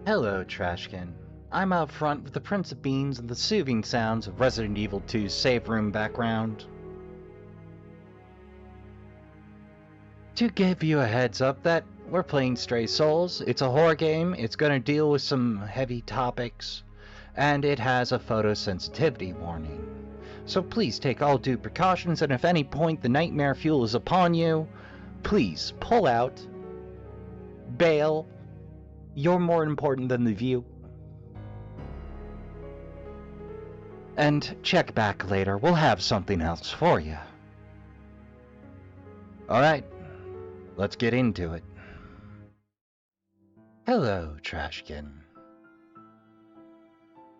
Hello, Trashkin. I'm out front with the Prince of Beans and the soothing sounds of Resident Evil 2's save room background. To give you a heads up that we're playing Stray Souls, it's a horror game, it's going to deal with some heavy topics, and it has a photosensitivity warning. So please take all due precautions, and if at any point the nightmare fuel is upon you, please pull out, bail. You're more important than the view. And check back later. We'll have something else for you. Alright, let's get into it. Hello, Trashkin.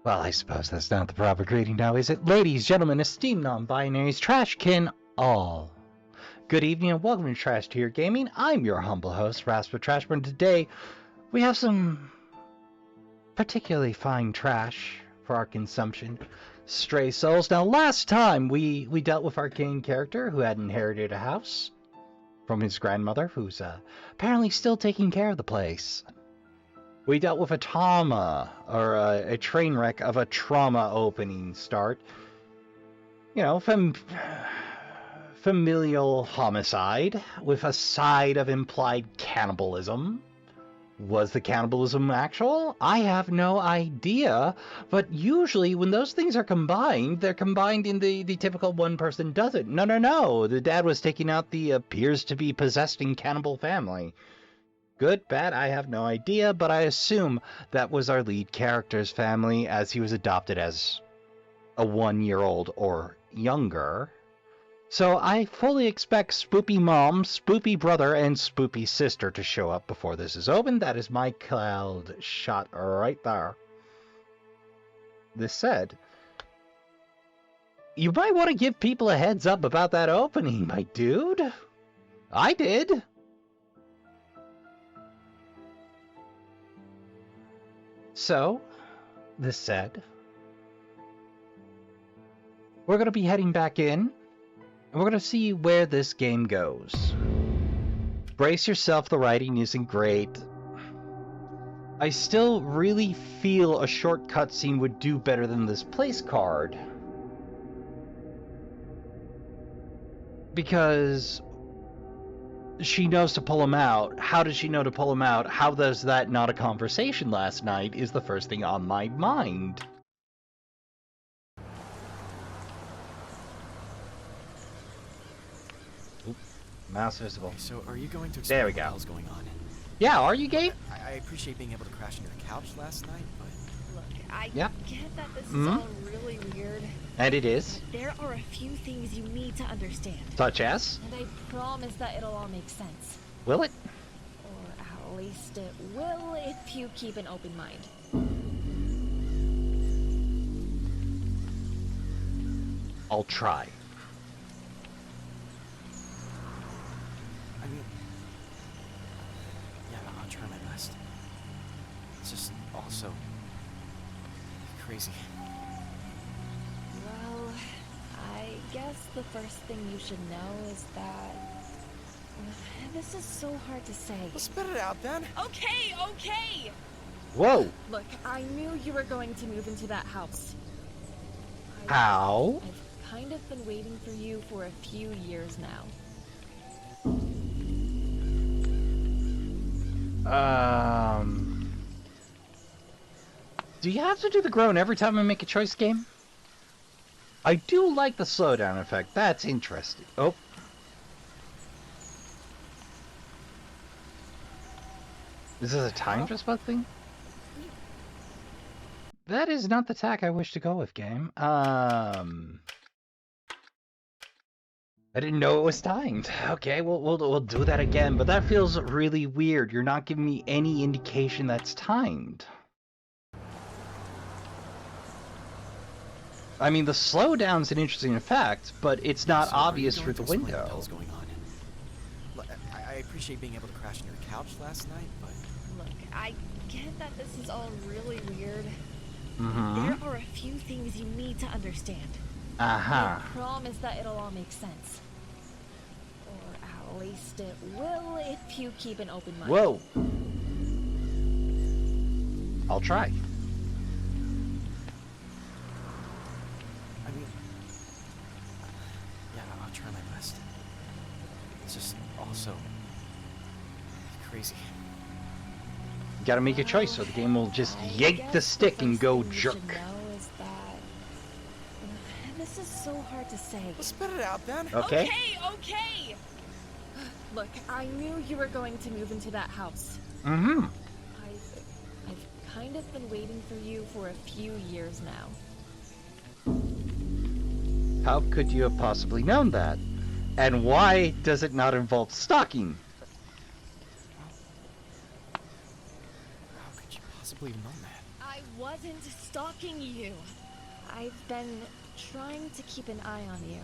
Well, I suppose that's not the proper greeting now, is it? Ladies, gentlemen, esteemed non-binaries, Trashkin all. Good evening and welcome to Trash Tier Gaming. I'm your humble host, Raspa Trashburn, and today we have some particularly fine trash for our consumption. Stray Souls. Now, last time we dealt with our main character who had inherited a house from his grandmother, who's apparently still taking care of the place. We dealt with a trauma, or a train wreck of a trauma opening start. You know, familial homicide with a side of implied cannibalism. Was the cannibalism actual? I have no idea, but usually when those things are combined, they're combined in the typical one person does it. No. The dad was taking out the appears to be possessing cannibal family. Good, bad, I have no idea, but I assume that was our lead character's family as he was adopted as a 1-year-old or younger. So I fully expect Spoopy Mom, Spoopy Brother, and Spoopy Sister to show up before this is open. That is my cloud shot right there. This said, you might want to give people a heads up about that opening, my dude. I did. So, this said, we're going to be heading back in. And we're going to see where this game goes. Brace yourself, the writing isn't great. I still really feel a short cutscene would do better than this place card. Because she knows to pull him out. How does she know to pull him out? How does that not a conversation last night is the first thing on my mind. Mouse visible. So are you going to explain there we go. What the hell's going on? Yeah, are you, Gabe? I appreciate being able to crash on your couch last night, but... Look, I Yep. get that this is all really weird. And it is. But there are a few things you need to understand. Such as? And I promise that it'll all make sense. Will it? Or at least it will if you keep an open mind. I'll try. I mean... Yeah, I'll try my best. It's just also... crazy. Well, I guess the first thing you should know is that... This is so hard to say. Well, spit it out, then! Okay! Whoa! Look, I knew you were going to move into that house. How? I've kind of been waiting for you for a few years now. Do you have to do the groan every time I make a choice game? I do like the slowdown effect. That's interesting. Oh. Is this a time response thing? That is not the tack I wish to go with, game. I didn't know it was timed. Okay, we'll do that again, but that feels really weird. You're not giving me any indication that's timed. I mean, the slowdown's an interesting effect, but it's not obvious through the window. What the hell's going on? Look, I appreciate being able to crash on your couch last night, but... Look, I get that this is all really weird. Mm-hmm. There are a few things you need to understand. Uh-huh. I promise that it'll all make sense. Or at least it will if you keep an open mind. Whoa. I'll try. I mean, yeah, I'll try my best. It's just also crazy. You gotta make a choice, or the game will just yank the stick and go jerk. You should know is that this is so hard to say. Well, spit it out then. Okay. Okay. Look, I knew you were going to move into that house. Mm-hmm. I've kind of been waiting for you for a few years now. How could you have possibly known that? And why does it not involve stalking? How could you possibly have known that? I wasn't stalking you. I've been trying to keep an eye on you.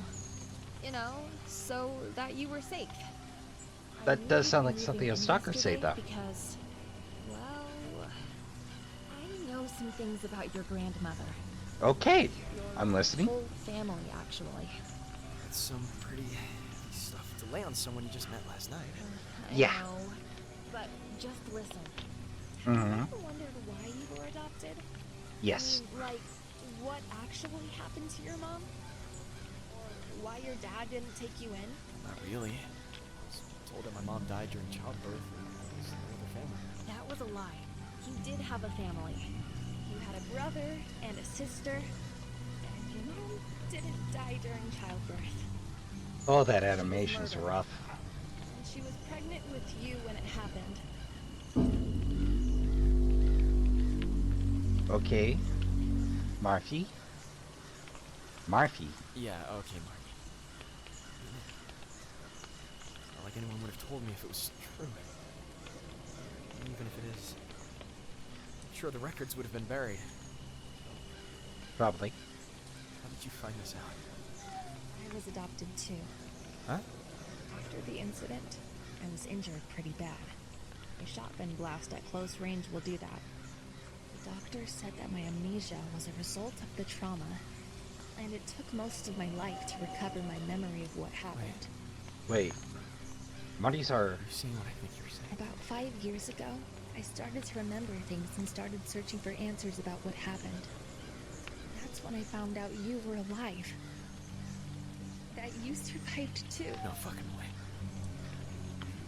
You know, so that you were safe. That does sound like something a stalker say, though. Because, well, I know some things about your grandmother. Okay, I'm listening. Whole family, actually. That's some pretty heavy stuff to lay on someone you just met last night. I Yeah. know, but just listen. Mm-hmm. Have you ever wondered why you were adopted? Yes. I mean, like, what actually happened to your mom? Or why your dad didn't take you in? Not really. I was told that my mom died during childbirth and that was the other family. That was a lie. You did have a family. You had a brother and a sister, and your mom didn't die during childbirth. Oh, that animation's rough. And she was pregnant with you when it happened. Okay. Marfy? Marfy? Yeah, okay, Mark. It's not like anyone would have told me if it was true. And even if it is, I'm sure the records would have been buried. Probably. How did you find this out? I was adopted too. Huh? After the incident, I was injured pretty bad. A shotgun blast at close range will do that. The doctor said that my amnesia was a result of the trauma, and it took most of my life to recover my memory of what happened. Wait. Marty's are... Are you seeing what I think you're saying? About 5 years ago, I started to remember things and started searching for answers about what happened. That's when I found out you were alive. That you survived too. No fucking way.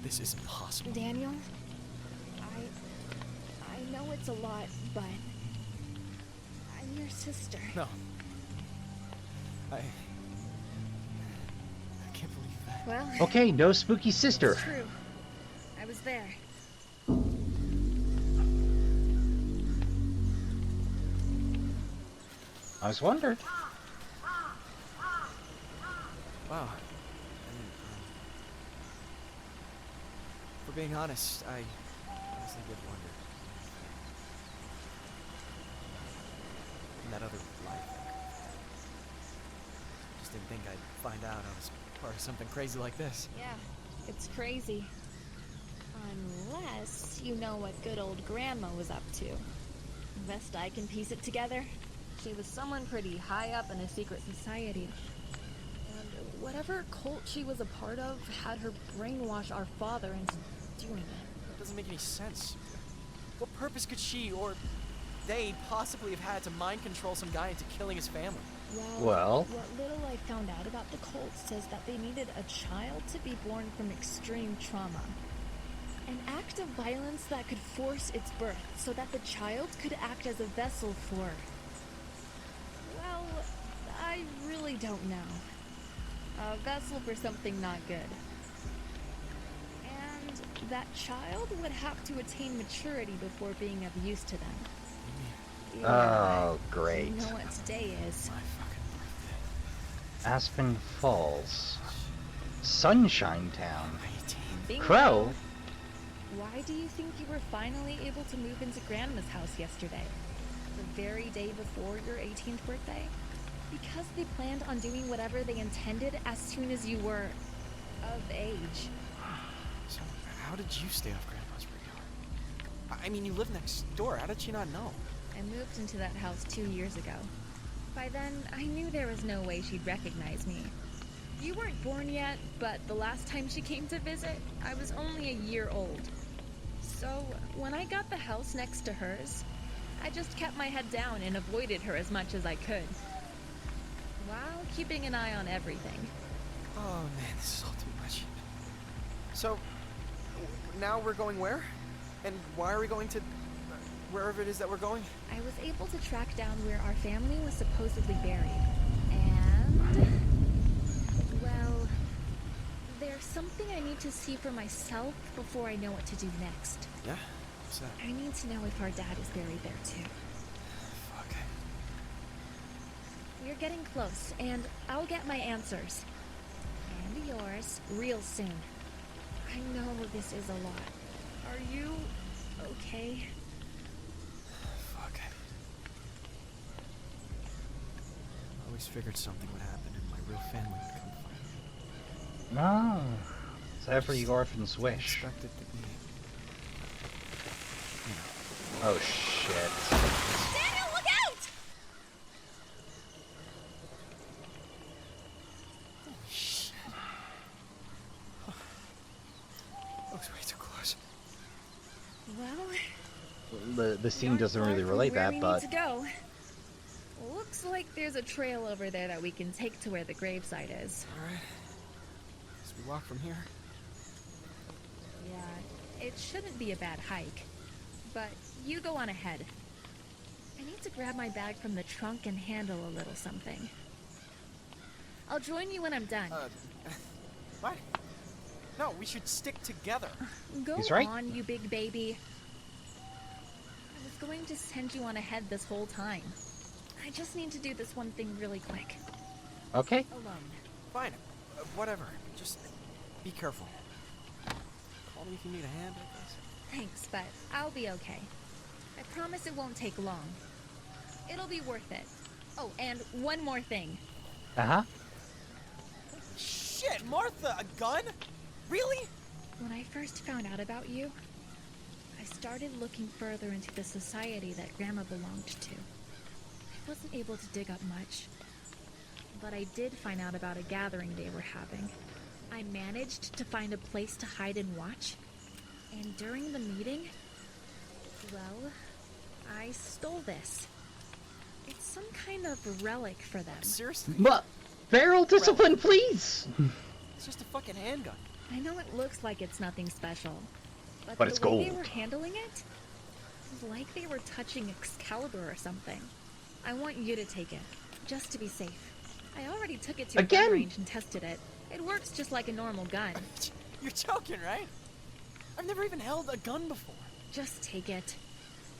This isn't possible. Daniel, I know it's a lot, but I'm your sister. No. I can't believe that. Well, Okay, no spooky sister. it's true. I was there. I was wondering. Wow. For being honest, I honestly did wonder. In that other life, just didn't think I'd find out I was part of something crazy like this. Yeah, it's crazy. Unless you know what good old grandma was up to. Best I can piece it together. She was someone pretty high up in a secret society. And whatever cult she was a part of had her brainwash our father into doing it. That doesn't make any sense. What purpose could she or they possibly have had to mind control some guy into killing his family? Well? What little I found out about the cult says that they needed a child to be born from extreme trauma. An act of violence that could force its birth so that the child could act as a vessel for... Well, I really don't know. A vessel for something not good. And that child would have to attain maturity before being of use to them. Oh, great. You know what today is. My fucking birthday. Aspen Falls. Sunshine Town. 18. Bingo. Crow? Why do you think you were finally able to move into Grandma's house yesterday? The very day before your 18th birthday? Because they planned on doing whatever they intended as soon as you were... of age. So, how did you stay off Grandma's radar? I mean, you live next door. How did she not know? I moved into that house 2 years ago. By then, I knew there was no way she'd recognize me. You weren't born yet, but the last time she came to visit, I was only a year old. So, when I got the house next to hers, I just kept my head down and avoided her as much as I could, while keeping an eye on everything. Oh man, this is all too much. So, now we're going where? And why are we going to wherever it is that we're going? I was able to track down where our family was supposedly buried. And... well... there's something I need to see for myself before I know what to do next. Yeah? What's that? I need to know if our dad is buried there too. Fuck. We're getting close, and I'll get my answers. And yours real soon. I know this is a lot. Are you okay? Fuck. I always figured something would happen and my real family would come find me. No. It's every orphan's I wish. expected to be... you know. Oh, shit. Daniel, look out! Holy shit. That was way too close. Well, The scene not doesn't far really from relate where that, we but... need to go. Looks like there's a trail over there that we can take to where the gravesite is. Alright. Guess we walk from here. Yeah, it shouldn't be a bad hike. But you go on ahead. I need to grab my bag from the trunk and handle a little something. I'll join you when I'm done. What? No, we should stick together. Go He's right. on, you big baby. I was going to send you on ahead this whole time. I just need to do this one thing really quick. Okay. Alone. Fine. Whatever. Just be careful. Call me if you need a hand, I guess. Thanks, but I'll be okay. I promise it won't take long. It'll be worth it. Oh, and one more thing. Uh-huh. Shit, Martha, a gun? Really? When I first found out about you, I started looking further into the society that Grandma belonged to. I wasn't able to dig up much, but I did find out about a gathering they were having. I managed to find a place to hide and watch, and during the meeting, well, I stole this. It's some kind of relic for them. Seriously? But, feral discipline, please! It's just a fucking handgun. I know it looks like it's nothing special, But the it's way they gold. were handling it was like they were touching Excalibur or something. I want you to take it, just to be safe. I already took it to a Again? gun range and tested it. It works just like a normal gun. You're joking, right? I've never even held a gun before. Just take it.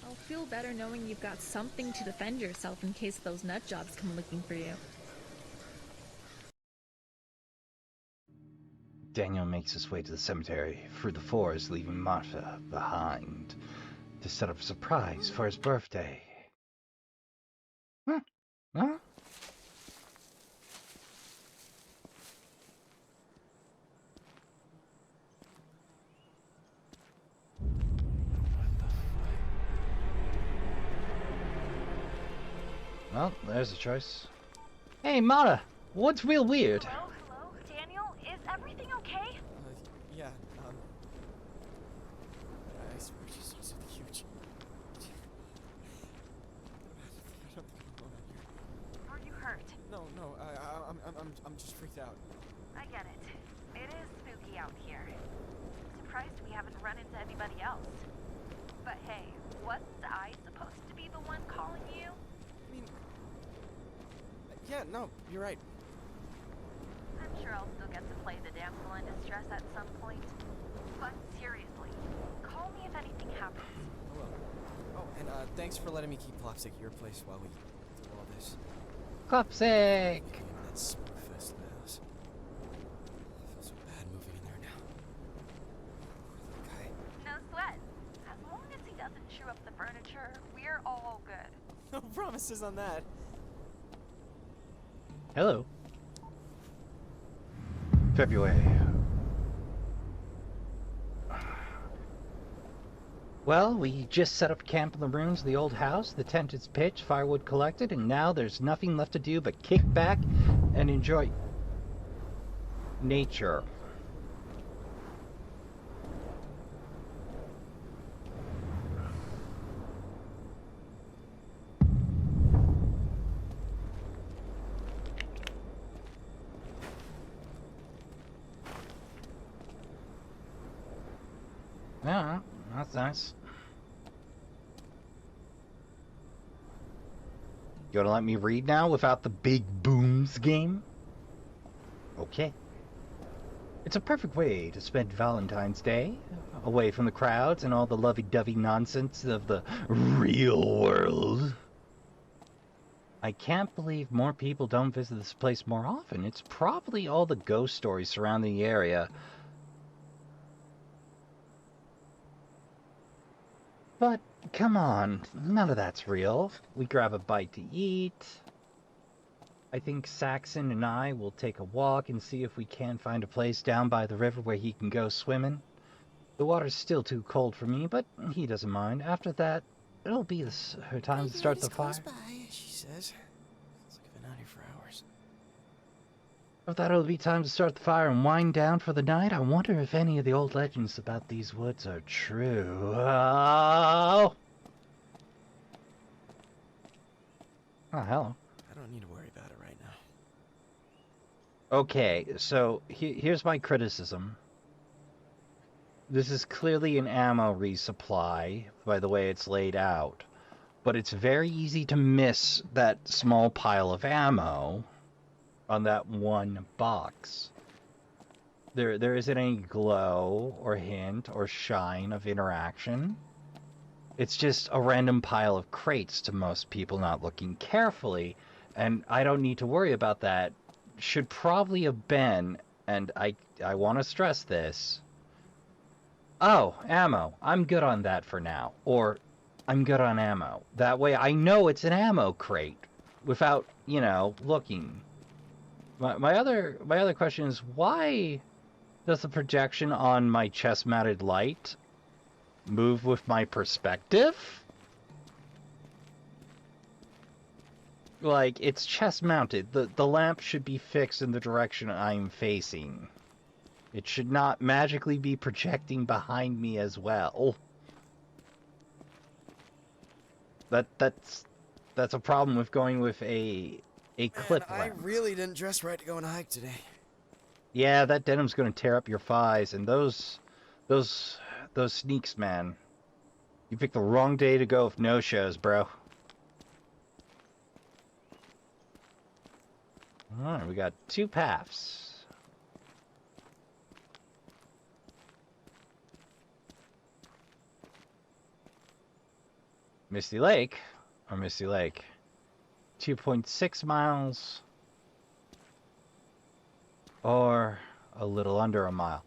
I'll feel better knowing you've got something to defend yourself in case those nut jobs come looking for you. Daniel makes his way to the cemetery through the forest, leaving Martha behind to set up a surprise for his birthday. Huh? Huh? Well, there's a choice. Hey, Mara, what's real weird? Hello, hello, Daniel, is everything okay? Yeah, I swear she's so huge. I don't think I'm alone out here. Are you hurt? No, I'm just freaked out. I get it. It is spooky out here. Surprised we haven't run into anybody else. But hey, wasn't I supposed to be the one calling you? I mean, yeah, no, you're right. I'm sure I'll still get to play the damsel in distress at some point. But seriously, call me if anything happens. I will. Oh, and thanks for letting me keep Plopstick at your place while we do all this. Cupsick! Getting into that smoke fest in the house. I feel so bad moving in there now. Poor little guy. No sweat. As long as he doesn't chew up the furniture, we're all good. No promises on that. Hello. February. Well, we just set up camp in the ruins of the old house. The tent is pitched, firewood collected, and now there's nothing left to do but kick back and enjoy nature. Yeah, that's nice. You wanna let me read now without the big booms game? Okay. It's a perfect way to spend Valentine's Day, away from the crowds and all the lovey-dovey nonsense of the real world. I can't believe more people don't visit this place more often. It's probably all the ghost stories surrounding the area. But, come on, none of that's real. We grab a bite to eat. I think Saxon and I will take a walk and see if we can find a place down by the river where he can go swimming. The water's still too cold for me, but he doesn't mind. After that, it'll be her time to start the fire. By, she says. It's like I've been out here for hours. After that, it'll be time to start the fire and wind down for the night. I wonder if any of the old legends about these woods are true. Oh, hello. I don't need to worry about it right now. Okay, so here's my criticism. This is clearly an ammo resupply by the way it's laid out, but it's very easy to miss that small pile of ammo on that one box. There isn't any glow or hint or shine of interaction. It's just a random pile of crates to most people not looking carefully, and I don't need to worry about that. Should probably have been, and I want to stress this. Oh, ammo. I'm good on that for now. Or, I'm good on ammo. That way I know it's an ammo crate without, looking. My other question is, why does the projection on my chest-mounted light move with my perspective? Like, it's chest-mounted. The lamp should be fixed in the direction I'm facing. It should not magically be projecting behind me as well. That's a problem with going with a clip Man, lamp. I really didn't dress right to go on a hike today. Yeah, that denim's gonna tear up your thighs, and those sneaks, man. You picked the wrong day to go with no-shows, bro. Alright, we got 2 paths. Misty Lake, or Misty Lake. 2.6 miles. Or a little under a mile.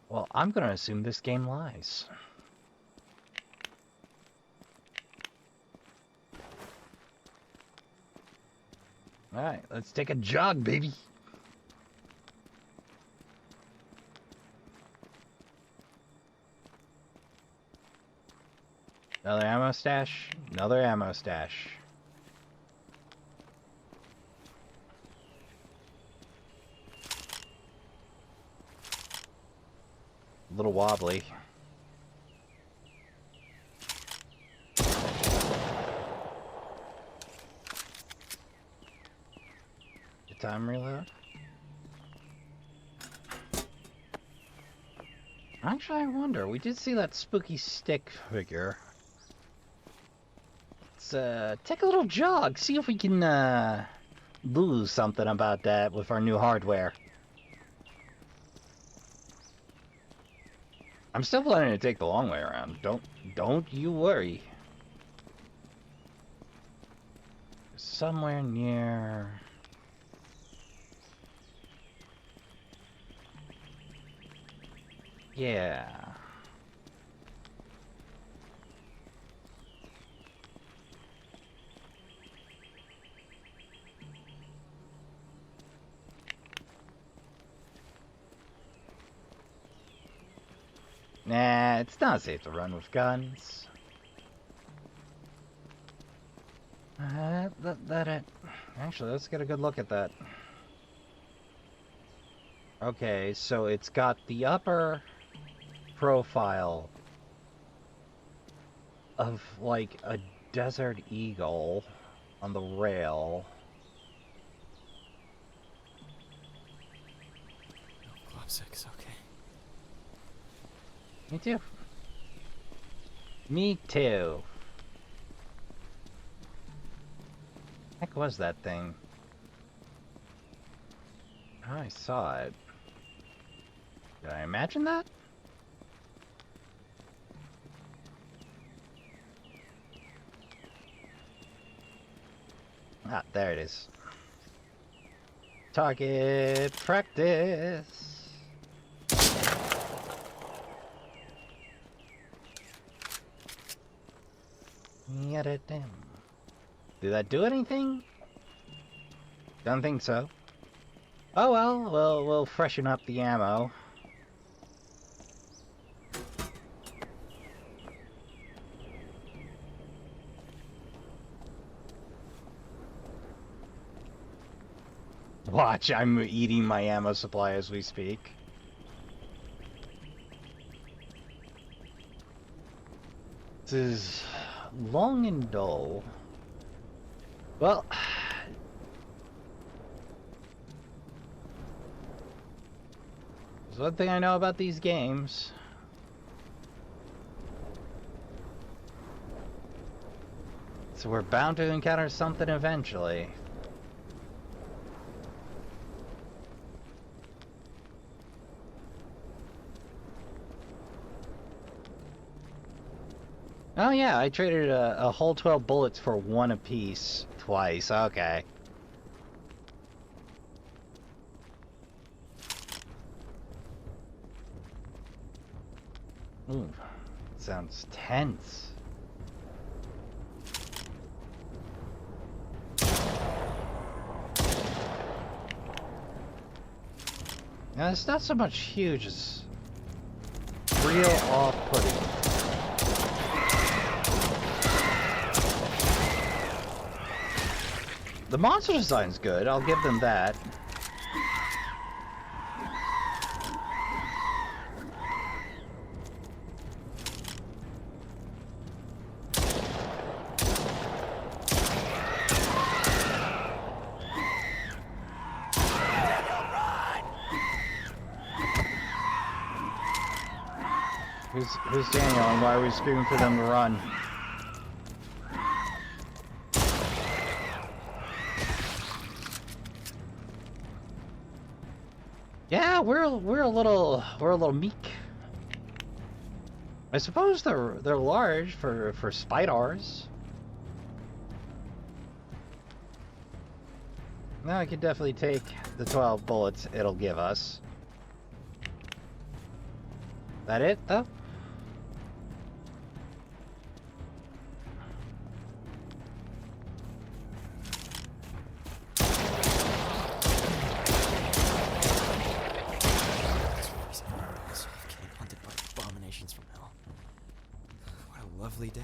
Well, I'm gonna assume this game lies. Alright, let's take a jog, baby. Another ammo stash. Another ammo stash. A little wobbly. Good time reload. Actually, I wonder. We did see that spooky stick figure. Let's take a little jog. See if we can lose something about that with our new hardware. I'm still planning to take the long way around. Don't you worry. Somewhere near. Yeah. Nah, it's not safe to run with guns. Actually, let's get a good look at that. Okay, so it's got the upper profile of like a desert eagle on the rail. Club 6, okay. Me too. Me too. Heck was that thing? Oh, I saw it. Did I imagine that? Ah, there it is. Target practice. Damn. Did that do anything? Don't think so. Oh well, we'll freshen up the ammo. Watch, I'm eating my ammo supply as we speak. This is long and dull. Well, there's one thing I know about these games. So we're bound to encounter something eventually. Oh yeah, I traded a whole 12 bullets for one apiece twice. Okay. Ooh, sounds tense. Now, it's not so much huge as real off-putting. The monster design's good, I'll give them that. Who's Daniel and why are we screaming for them to run? Yeah, we're a little meek. I suppose they're large for spiders. Now I could definitely take the 12 bullets it'll give us. That it though? Lovely day.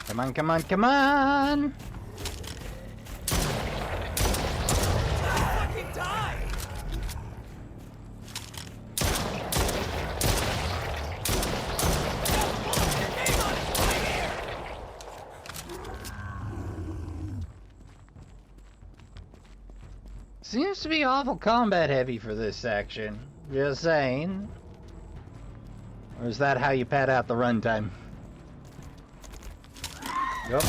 Come on, come on, come on! Fucking die! Seems to be awful combat heavy for this section. Just saying. Or is that how you pad out the runtime? Yep.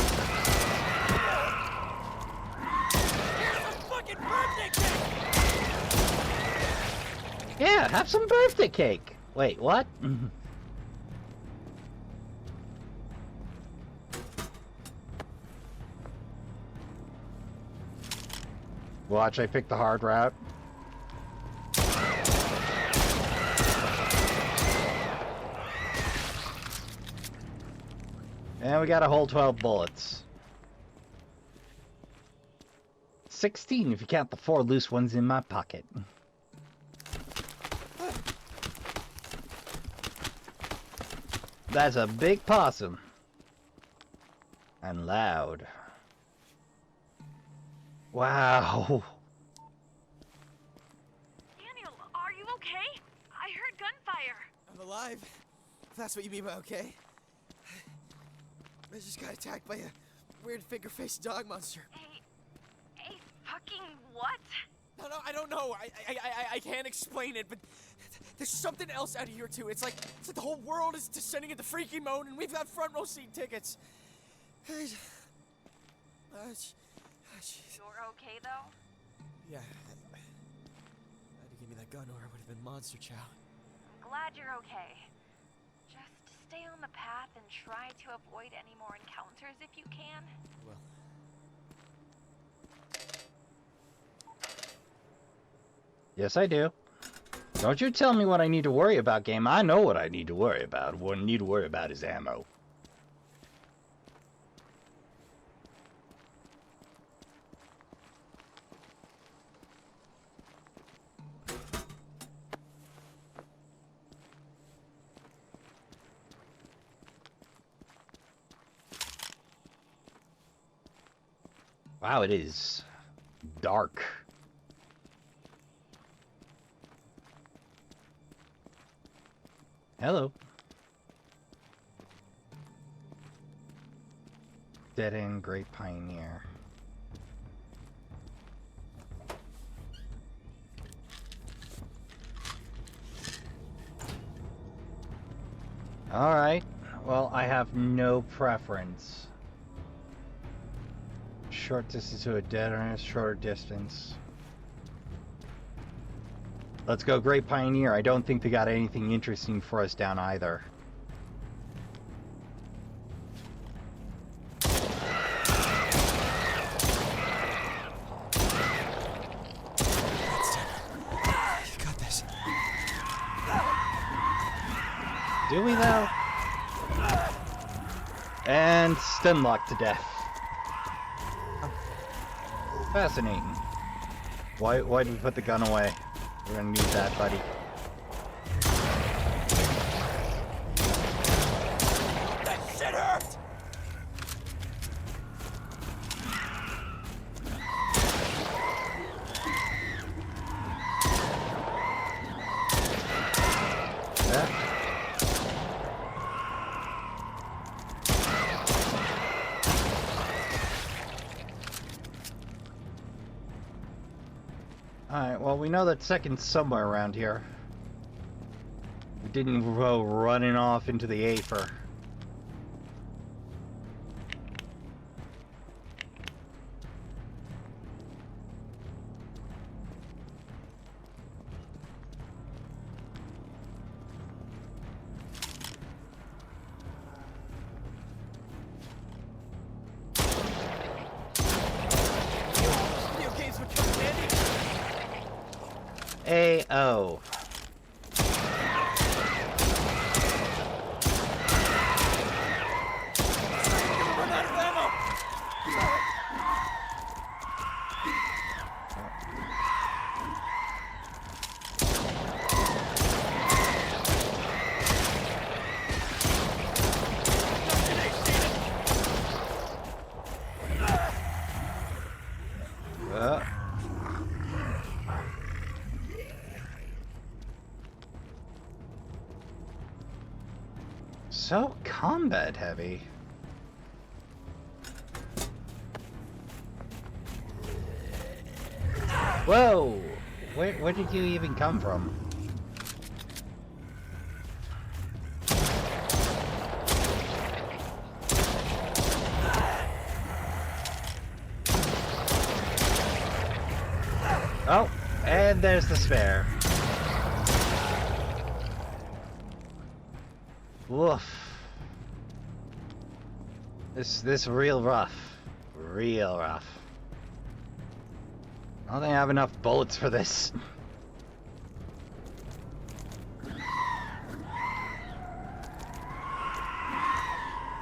Yeah, have some birthday cake. Wait, what? Watch, I picked the hard route. And we got a whole 12 bullets. 16 if you count the 4 loose ones in my pocket. That's a big possum. And loud. Wow. Daniel, are you okay? I heard gunfire. I'm alive. If that's what you mean by okay. I just got attacked by a weird finger-faced dog monster. A fucking what? know. I can't explain it, but there's something else out here too. It's like the whole world is descending into freaking mode, and we've got front row seat tickets. Jeez. You're okay, though? Yeah. Had to give me that gun, or it would have been monster chow. I'm glad you're okay. Just stay on the path and try to avoid any more encounters if you can. Well. Yes, I do. Don't you tell me what I need to worry about, game. I know what I need to worry about. What I need to worry about is ammo. Wow, it is dark. Hello. Dead End Great Pioneer. Alright. Well, I have no preference. Short distance to a dead end, shorter distance. Let's go Great Pioneer. I don't think they got anything interesting for us down either. You got this. Do we though? And stun locked to death. Fascinating. Why did we put the gun away? We're gonna need that, buddy. That shit hurt! Yeah. Alright, well, we know that second's somewhere around here. We didn't go running off into the Aether. Video games would come in handy. A-O. Run out of ammo! So combat heavy. Whoa! Where did you even come from? Oh, and there's the spare. Woof. This real rough. Real rough. I don't think I have enough bullets for this.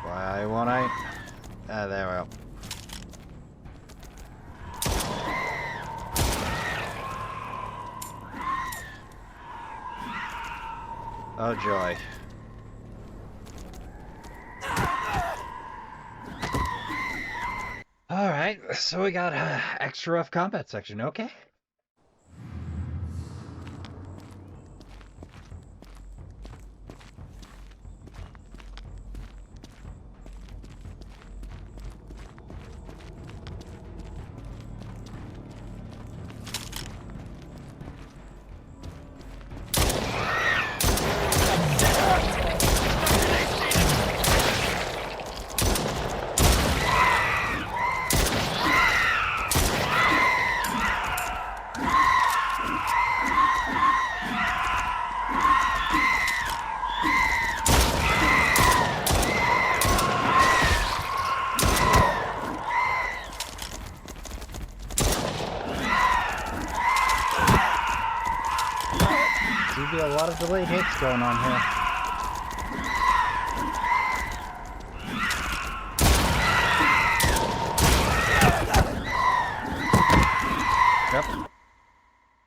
Why won't I? Ah, there we go. Oh joy. Alright, so we got an extra rough combat section, okay. Seems to be a lot of delayed hits going on here.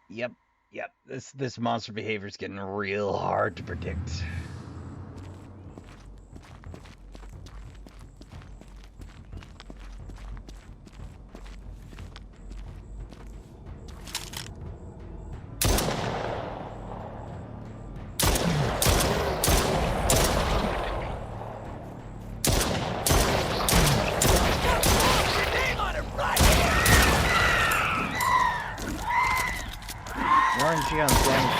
Yep. This monster behavior is getting real hard to predict. RNG on damage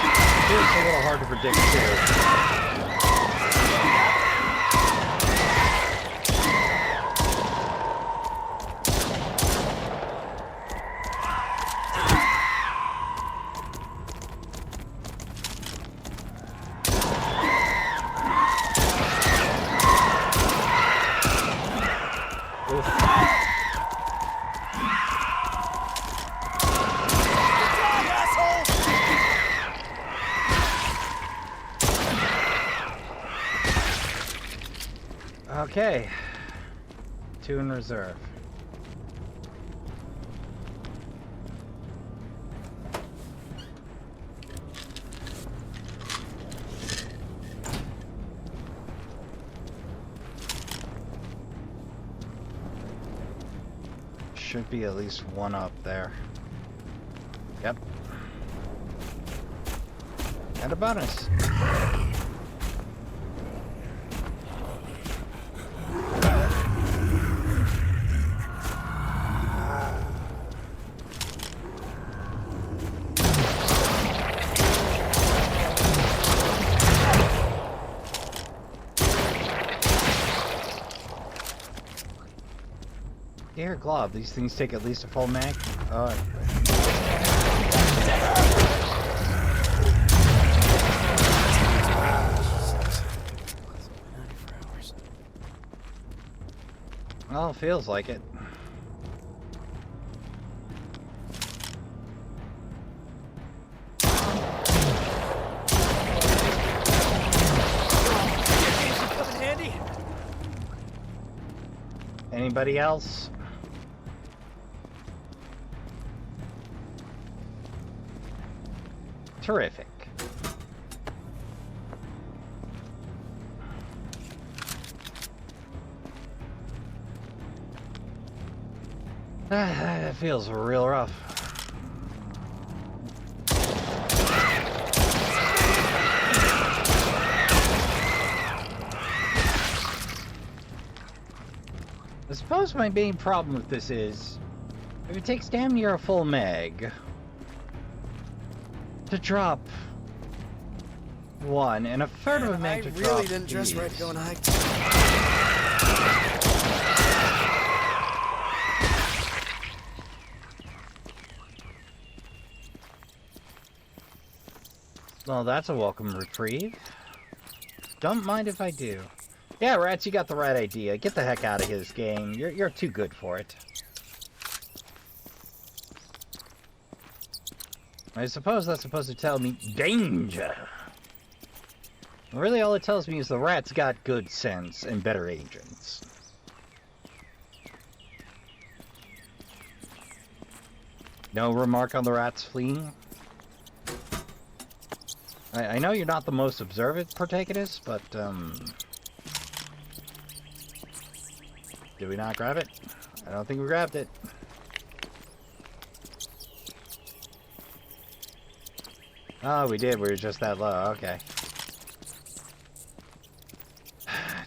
is a little hard to predict too. Okay, 2 in reserve. Should be at least one up there. Yep. And a bonus. Dear Glob, these things take at least a full mag. Well, feels like it. Coming handy. Anybody else? Terrific. That feels real rough. I suppose my main problem with this is, if it takes damn near a full mag to drop one, and a third of a mag to drop I really didn't just ready to go and hike. Well, that's a welcome reprieve. Don't mind if I do. Yeah, Rats, you got the right idea. Get the heck out of his game. You're too good for it. I suppose that's supposed to tell me danger. Really, all it tells me is the Rat's got good sense and better agents. No remark on the Rats fleeing? I know you're not the most observant protagonist, but, did we not grab it? I don't think we grabbed it. Oh, we did. We were just that low. Okay.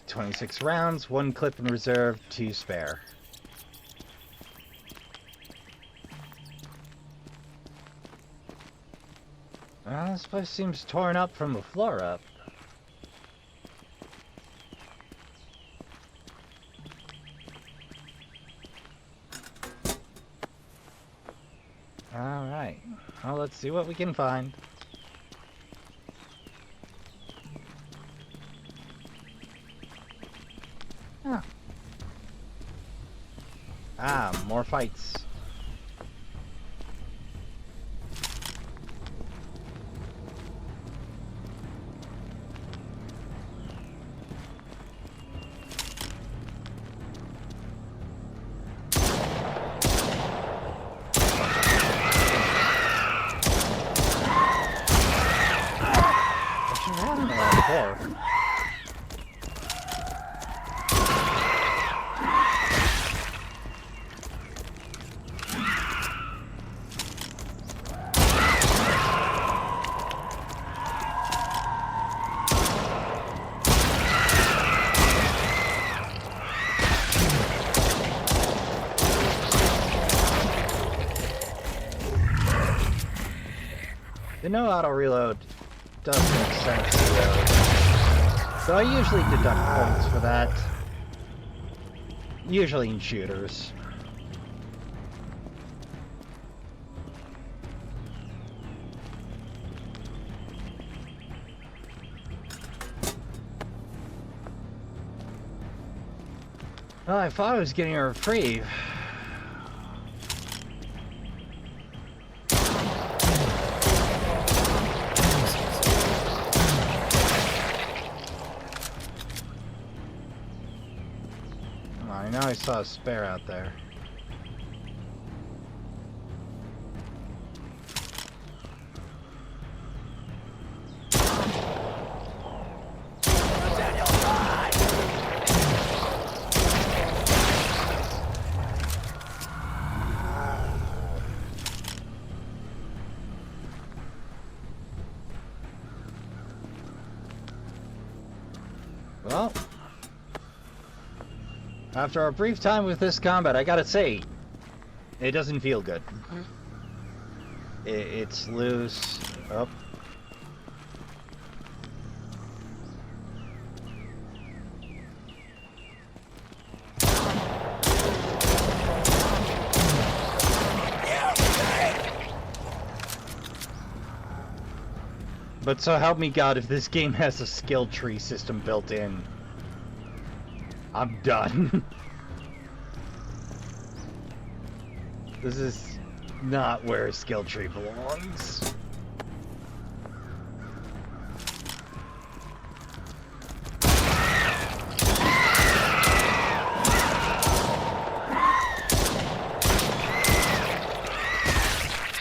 26 rounds, 1 clip in reserve, 2 spare. Well, this place seems torn up from the floor up. Alright. Well, let's see what we can find. Huh. Ah, more fights. before. The no auto reload does make sense, though. So I usually deduct points for that. Usually in shooters. Well, I thought I was getting a reprieve. I know I saw a spare out there. Well, after a brief time with this combat, I gotta say, it doesn't feel good. It's loose. Oh. But so help me God, if this game has a skill tree system built in, I'm done. This is not where a skill tree belongs.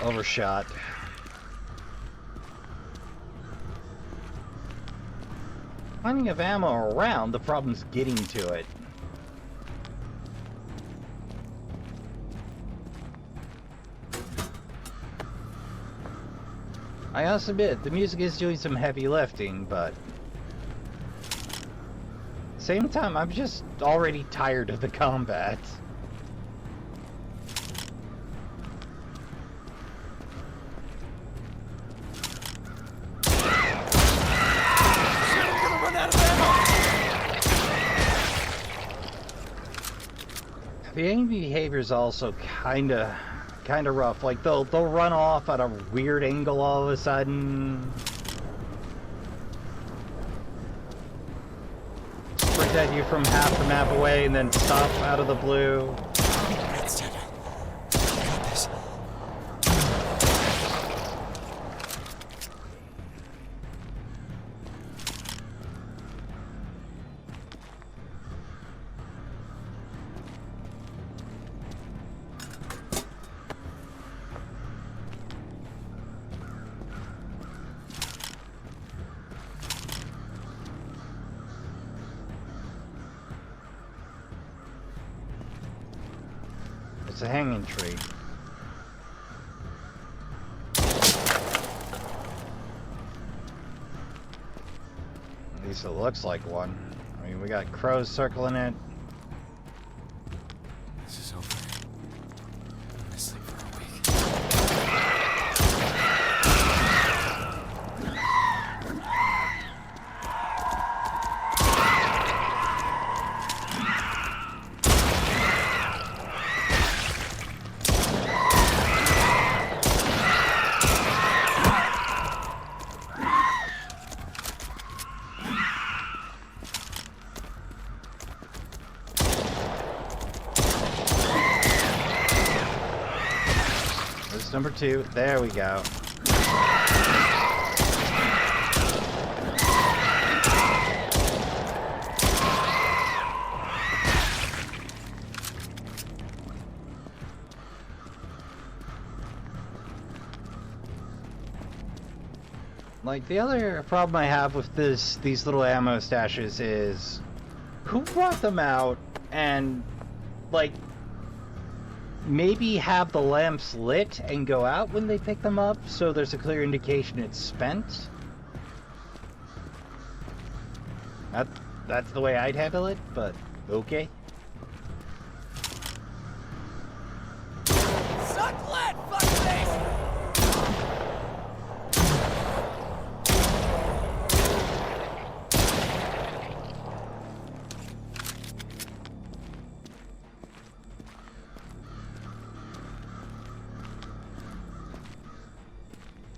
Overshot. Finding of ammo around, the problem's getting to it. I also admit, the music is doing some heavy lifting, but... same time, I'm just already tired of the combat. The enemy behavior is also kinda rough. Like they'll run off at a weird angle all of a sudden. Sprint at you from half the map away and then stop out of the blue. That's it. You got this. It's a hanging tree. At least it looks like one. I mean, we got crows circling it. This is over. I'm gonna sleep for a week. There's number 2. There we go. Like, the other problem I have with these little ammo stashes is who brought them out and, like, maybe have the lamps lit and go out when they pick them up so there's a clear indication it's spent? That's the way I'd handle it, but okay. Suck lead, fuckface!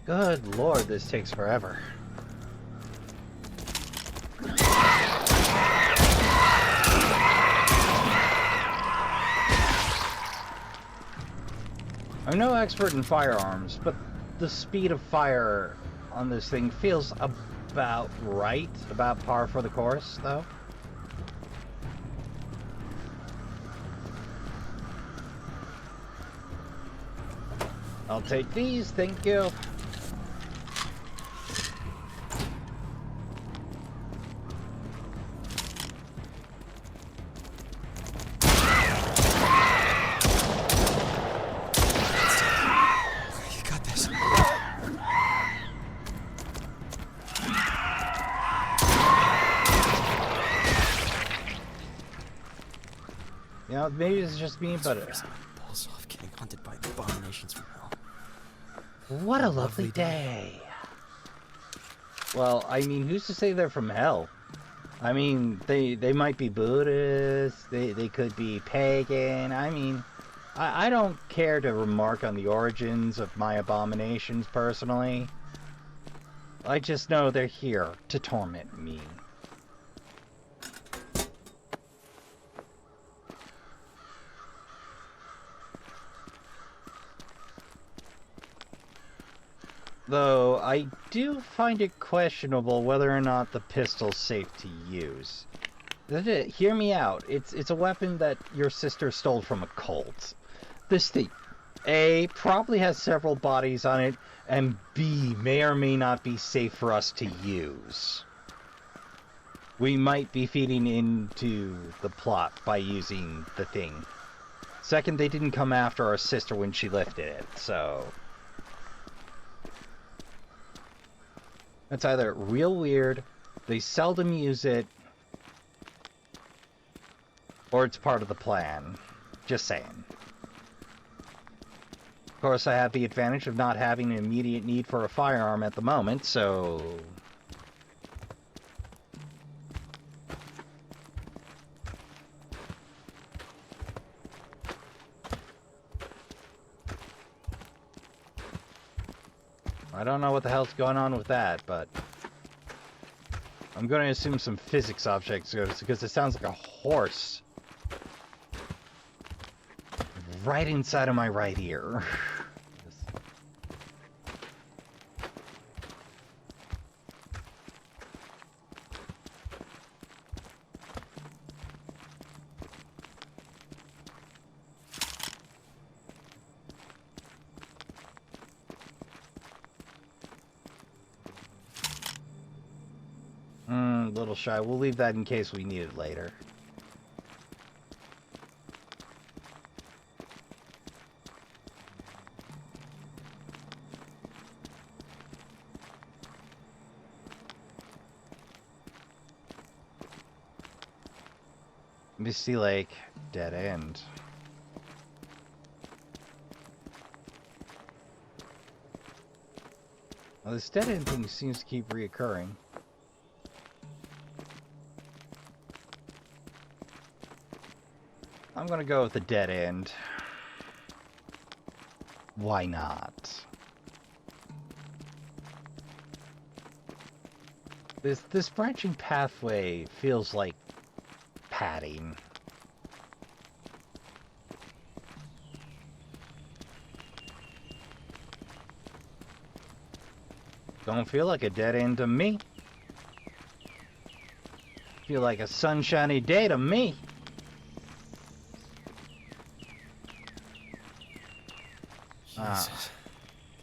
Good lord, this takes forever. I'm no expert in firearms, but the speed of fire on this thing feels about right, about par for the course, though. I'll take these, thank you. You got this. You know, maybe it's just me, but Pulls off getting hunted by abominations from hell. what a lovely day. Well, I mean, who's to say they're from hell? I mean, they might be Buddhist, they could be pagan. I mean, I don't care to remark on the origins of my abominations personally. I just know they're here to torment me. Though, I do find it questionable whether or not the pistol's safe to use. Hear me out. It's a weapon that your sister stole from a cult. This thing, A, probably has several bodies on it, and B, may or may not be safe for us to use. We might be feeding into the plot by using the thing. Second, they didn't come after our sister when she lifted it, so... It's either real weird, they seldom use it, or it's part of the plan. Just saying. Of course, I have the advantage of not having an immediate need for a firearm at the moment, so... I don't know what the hell's going on with that, but... I'm going to assume some physics objects, because it sounds like a horse. Right inside of my right ear. Little shy. We'll leave that in case we need it later. Misty Lake, dead end. Well, this dead end thing seems to keep reoccurring. I'm gonna go with the dead end. Why not? This branching pathway feels like padding. Don't feel like a dead end to me. Feel like a sunshiny day to me. Jesus.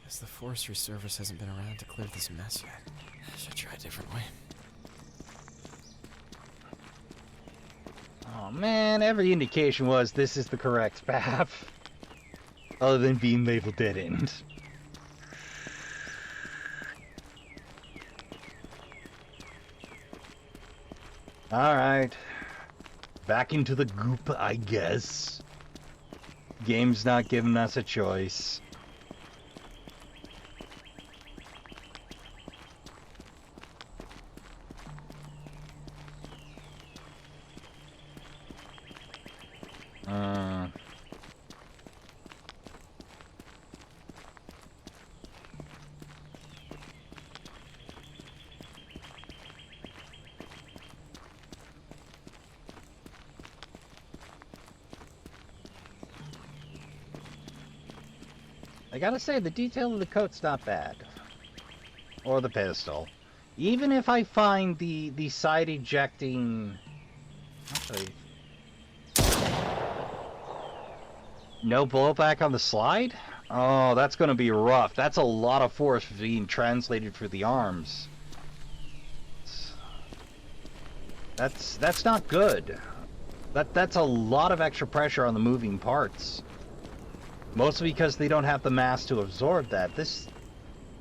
Guess the Forestry Service hasn't been around to clear this mess yet. I should try a different way. Oh man, every indication was this is the correct path. Other than being labeled dead end. Alright. Back into the goop, I guess. Game's not giving us a choice. I gotta say, the detail of the coat's not bad. Or the pistol. Even if I find the side ejecting... Actually... No blowback on the slide? Oh, that's gonna be rough. That's a lot of force being translated through the arms. That's not good. That's a lot of extra pressure on the moving parts. Mostly because they don't have the mass to absorb that. This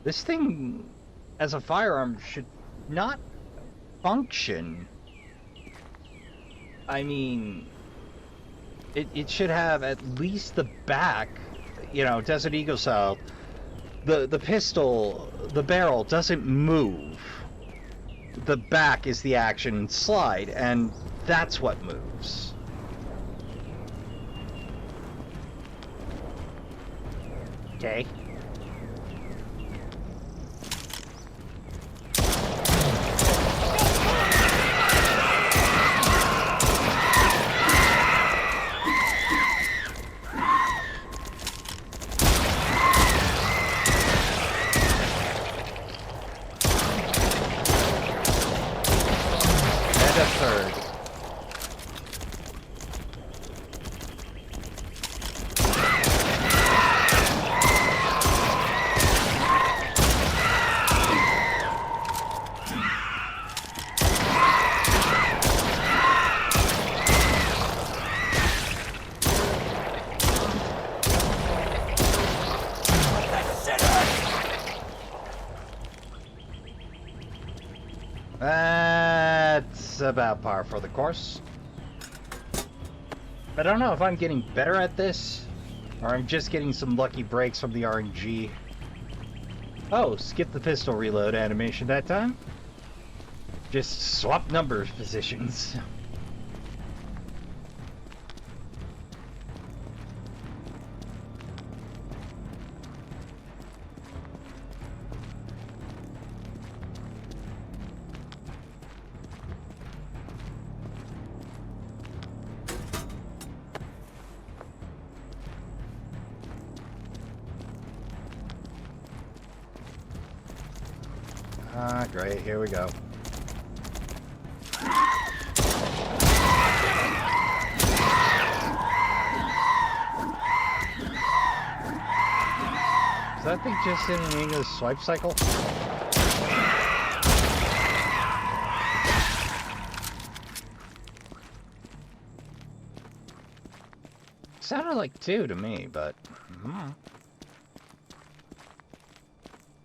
thing, as a firearm, should not function. I mean, it should have at least the back, you know, Desert Eagle style. The pistol, the barrel doesn't move. The back is the action slide, and that's what moves. Okay. And a third. That's about par for the course. But I don't know if I'm getting better at this, or I'm just getting some lucky breaks from the RNG. Oh, skip the pistol reload animation that time. Just swap number positions. Ah, great, here we go. Is that thing just in an English swipe cycle? Sounded like two to me, but...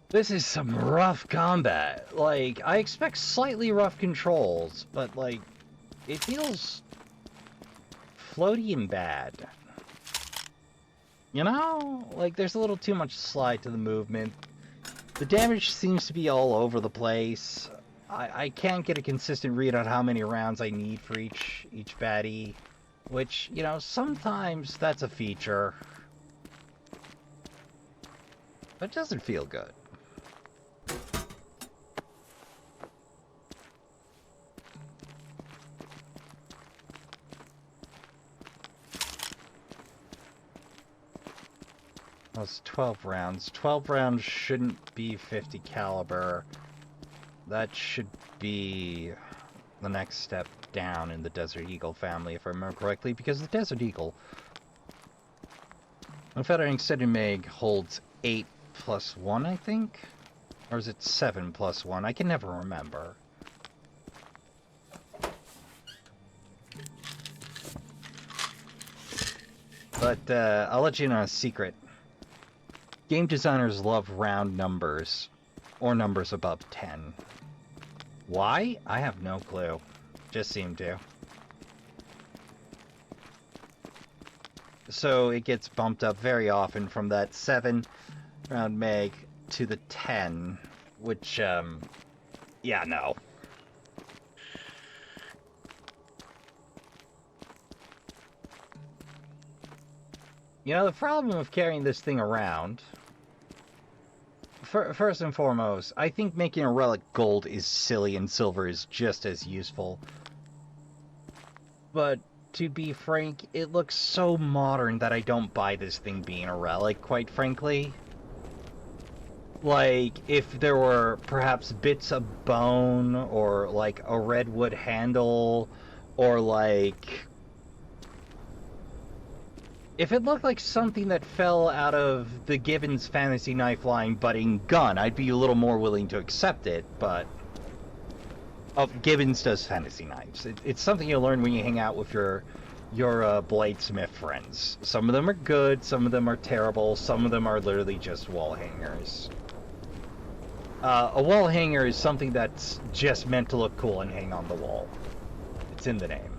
This is some rough combat. Like, I expect slightly rough controls, but, like, it feels floaty and bad. You know? Like, there's a little too much slide to the movement. The damage seems to be all over the place. I can't get a consistent read on how many rounds I need for each baddie, which, you know, sometimes that's a feature. But it doesn't feel good. That's 12 rounds. 12 rounds shouldn't be 50 caliber. That should be the next step down in the Desert Eagle family, if I remember correctly, because the Desert Eagle, when firing extended mag, holds 8 plus 1, I think? Or is it 7 plus 1? I can never remember. But I'll let you know a secret. Game designers love round numbers, or numbers above 10. Why? I have no clue. Just seem to. So it gets bumped up very often from that 7 round meg to the 10, which, yeah, no. You know, the problem of carrying this thing around... First and foremost, I think making a relic gold is silly and silver is just as useful. But, to be frank, it looks so modern that I don't buy this thing being a relic, quite frankly. Like, if there were perhaps bits of bone, or like a redwood handle, or like... If it looked like something that fell out of the Gibbons Fantasy Knife line budding gun, I'd be a little more willing to accept it, but... Oh, Gibbons does fantasy knives. It's something you learn when you hang out with your bladesmith friends. Some of them are good, some of them are terrible, some of them are literally just wall hangers. A wall hanger is something that's just meant to look cool and hang on the wall. It's in the name.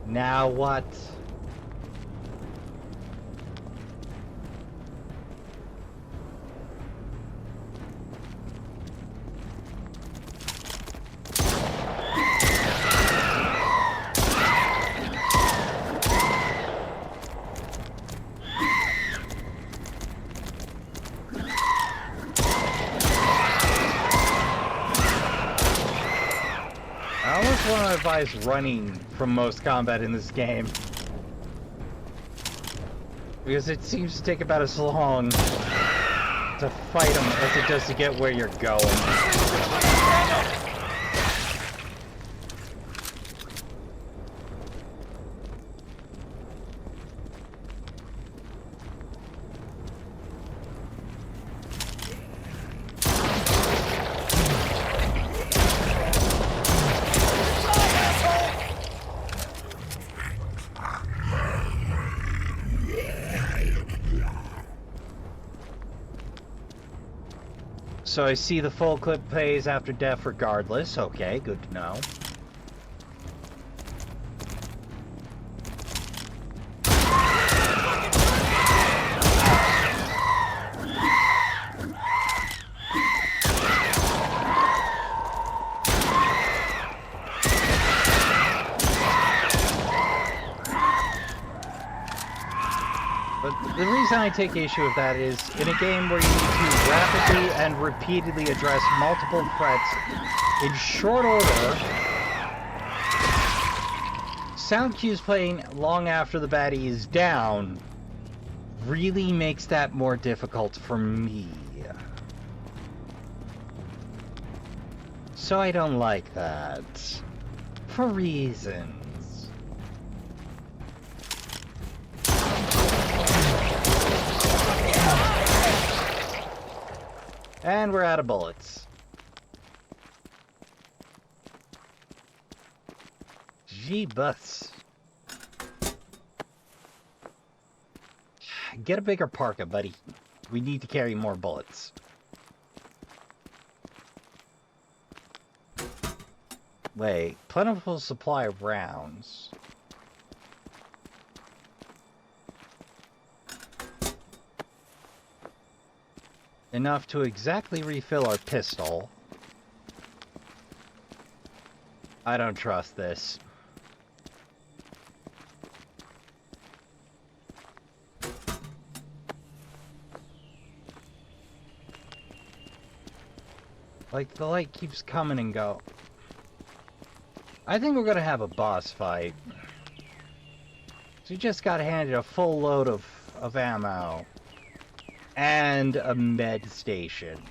Now what? I almost want to advise running from most combat in this game. Because it seems to take about as long to fight them as it does to get where you're going. So I see the full clip plays after death regardless. Okay, good to know. But the reason I take issue with that is, in a game where you need to rapidly and repeatedly address multiple threats in short order, sound cues playing long after the baddie is down really makes that more difficult for me. So I don't like that. For reasons. And we're out of bullets. Gee-bus. Get a bigger parka, buddy. We need to carry more bullets. Wait, plentiful supply of rounds. Enough to exactly refill our pistol. I don't trust this. Like, the light keeps coming and go. I think we're gonna have a boss fight. So we just got handed a full load of ammo. And a med station.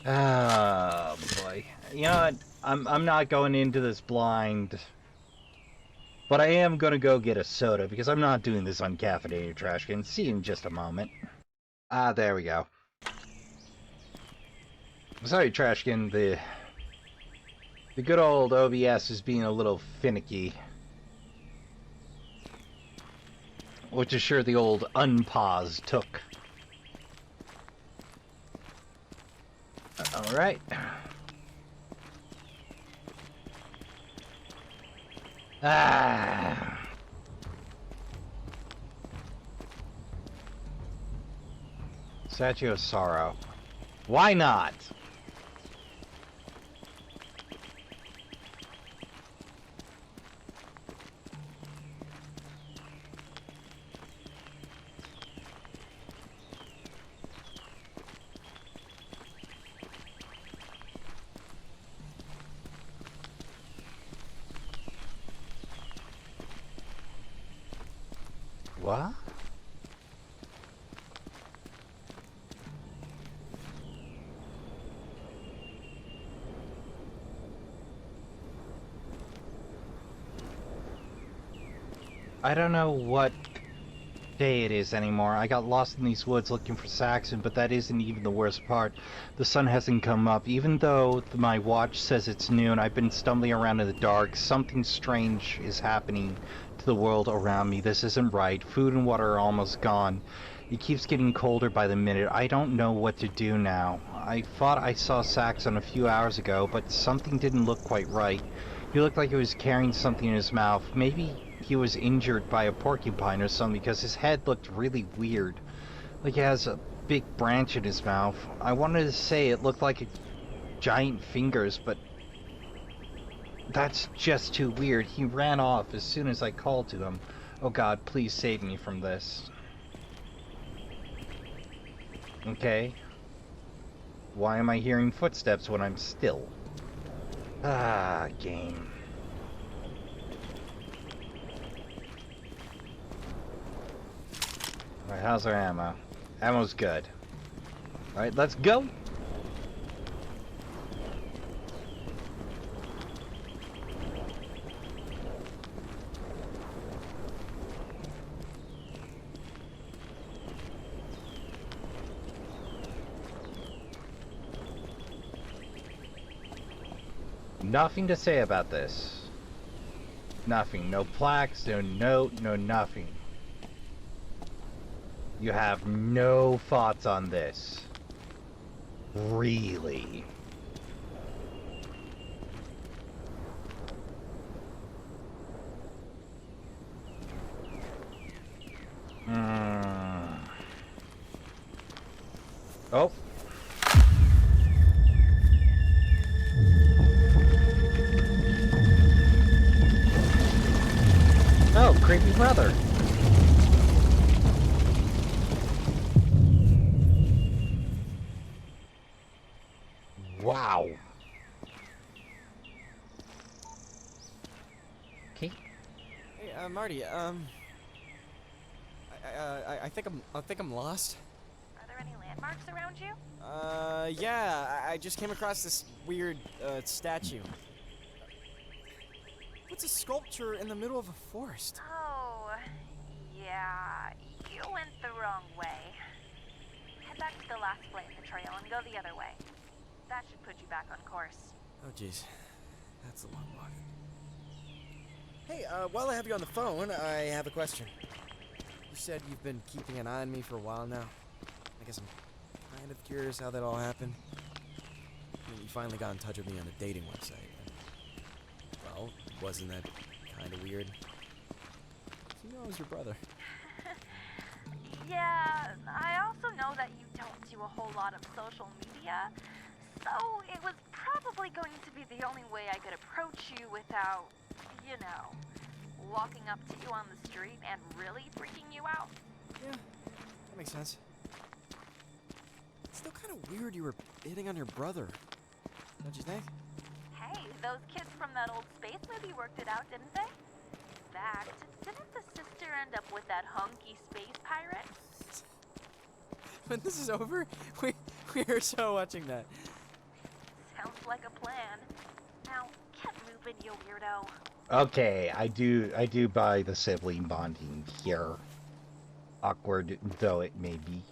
Oh boy. You know what? I'm not going into this blind. But I am gonna go get a soda because I'm not doing this uncaffeinated Trashkin. See you in just a moment. Ah, there we go. Sorry, Trashkin, the good old OBS is being a little finicky. Which is sure the old unpause took. Alright. Ah. Statue of Sorrow. Why not? What? I don't know what day it is anymore. I got lost in these woods looking for Saxon, but that isn't even the worst part. The sun hasn't come up. Even though my watch says it's noon, I've been stumbling around in the dark. Something strange is happening to the world around me. This isn't right. Food and water are almost gone. It keeps getting colder by the minute. I don't know what to do now. I thought I saw Saxon a few hours ago, but something didn't look quite right. He looked like he was carrying something in his mouth. Maybe he was injured by a porcupine or something because his head looked really weird. Like he has a big branch in his mouth. I wanted to say it looked like giant fingers, but that's just too weird. He ran off as soon as I called to him. Oh God, please save me from this. Okay. Why am I hearing footsteps when I'm still? Ah, game. Alright, how's our ammo? Ammo's good. Alright, let's go! Nothing to say about this. Nothing. No plaques, no note, no nothing. You have no thoughts on this. Really? Oh. Oh, creepy brother. Wow. Okay. Hey, Marty, I think I'm lost. Are there any landmarks around you? Yeah, I just came across this weird, statue. What's a sculpture in the middle of a forest? Oh, yeah, you went the wrong way. Head back to the last split in the trail and go the other way. That should put you back on course. Oh, jeez. That's a long walk. Hey, while I have you on the phone, I have a question. You said you've been keeping an eye on me for a while now. I guess I'm kind of curious how that all happened. I mean, you finally got in touch with me on a dating website. Well, wasn't that kind of weird? You know I was your brother. Yeah, I also know that you don't do a whole lot of social media, so it was probably going to be the only way I could approach you without, you know, walking up to you on the street and really freaking you out. Yeah, that makes sense. It's still kind of weird you were hitting on your brother, don't you think? Hey, those kids from that old space movie worked it out, didn't they? In fact, didn't the sister end up with that hunky space pirate? When this is over, we're so watching that. Sounds like a plan. Now, get moving, you weirdo. Okay, I do buy the sibling bonding here. Awkward though it may be.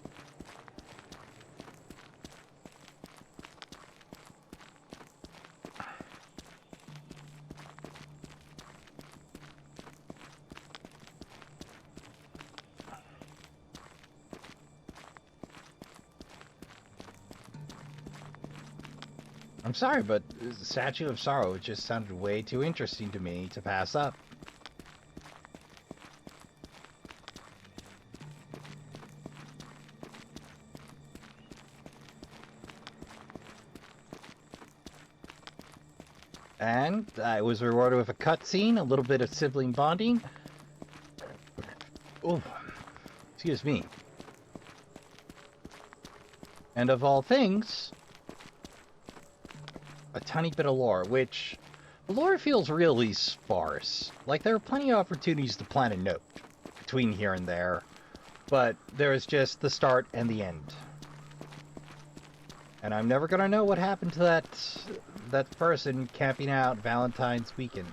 I'm sorry, but Statue of Sorrow just sounded way too interesting to me to pass up. And I was rewarded with a cutscene, a little bit of sibling bonding. Oh, excuse me. And of all things, a tiny bit of lore, which the lore feels really sparse. Like there are plenty of opportunities to plant a note between here and there, but there is just the start and the end. And I'm never gonna know what happened to that person camping out Valentine's weekend.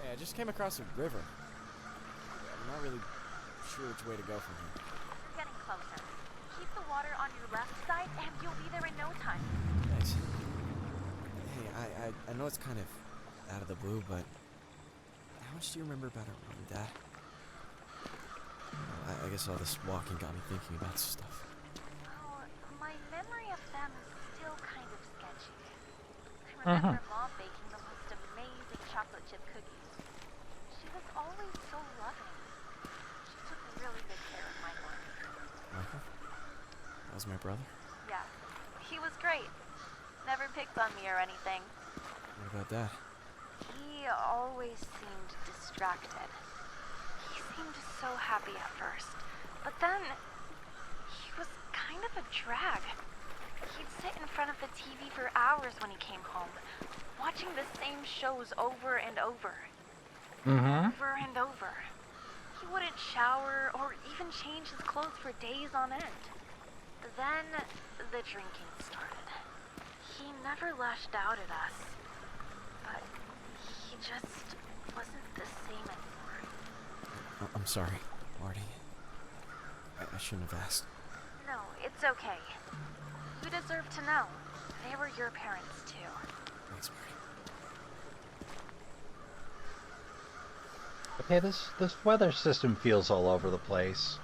Hey, I just came across a river. I'm not really sure which way to go from here. Getting closer. Keep the water on your left side and you'll be there in no time. Thanks. Hey, I know it's kind of out of the blue, but how much do you remember about our mom and dad? I guess all this walking got me thinking about stuff. Oh, my memory of them is still kind of sketchy. I remember Mom baking the most amazing chocolate chip cookies. She was always so loving. She took really good care of my mom. Michael? That was my brother? Yeah, he was great. Never picked on me or anything. What about Dad? He always seemed distracted. He seemed so happy at first, but then he was kind of a drag. He'd sit in front of the TV for hours when he came home, watching the same shows over and over. Over and over. He wouldn't shower or even change his clothes for days on end. Then the drinking started. He never lashed out at us, but he just wasn't the same anymore. I'm sorry, Marty. I shouldn't have asked. No, it's okay. You deserve to know. They were your parents, too. Thanks, Marty. Okay, this weather system feels all over the place.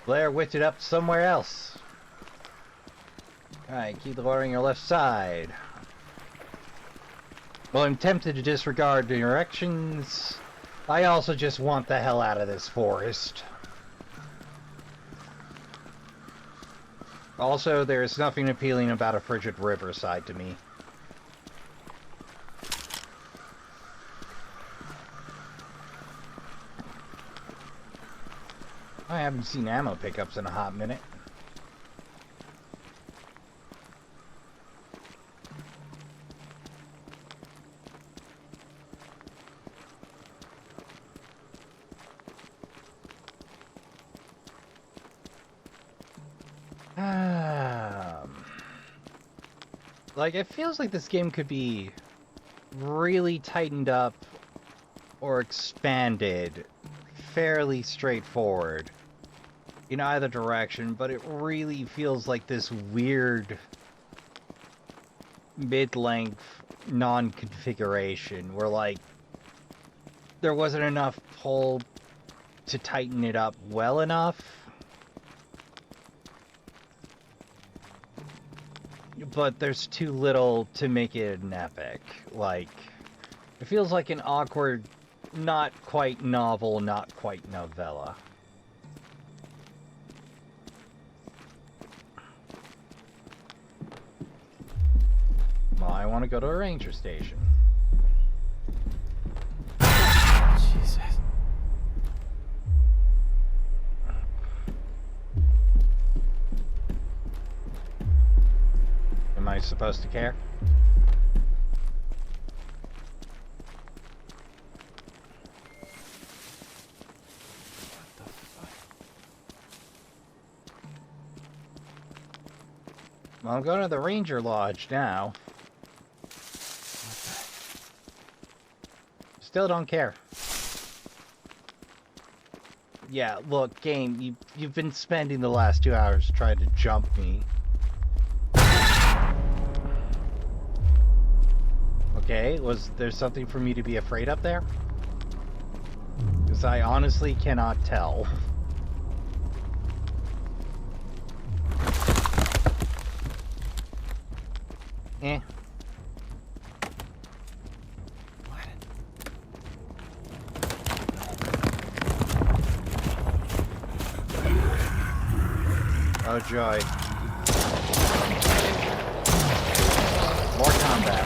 Blair whipped it up somewhere else. Alright, keep the water on your left side. Well, I'm tempted to disregard directions. I also just want the hell out of this forest. Also, there's nothing appealing about a frigid riverside to me. I haven't seen ammo pickups in a hot minute. Like, it feels like this game could be really tightened up or expanded fairly straightforward in either direction, but it really feels like this weird mid-length non-configuration where, like, there wasn't enough pull to tighten it up well enough, but there's too little to make it an epic. Like, it feels like an awkward, not quite novel, not quite novella. Well, I want to go to a ranger station. Jesus. Am I supposed to care? What the fuck? Well, I'm going to the Ranger Lodge now. Still don't care. Yeah, look, game, you've been spending the last 2 hours trying to jump me. Okay, was there something for me to be afraid of there? Because I honestly cannot tell. Eh. Oh joy. More combat.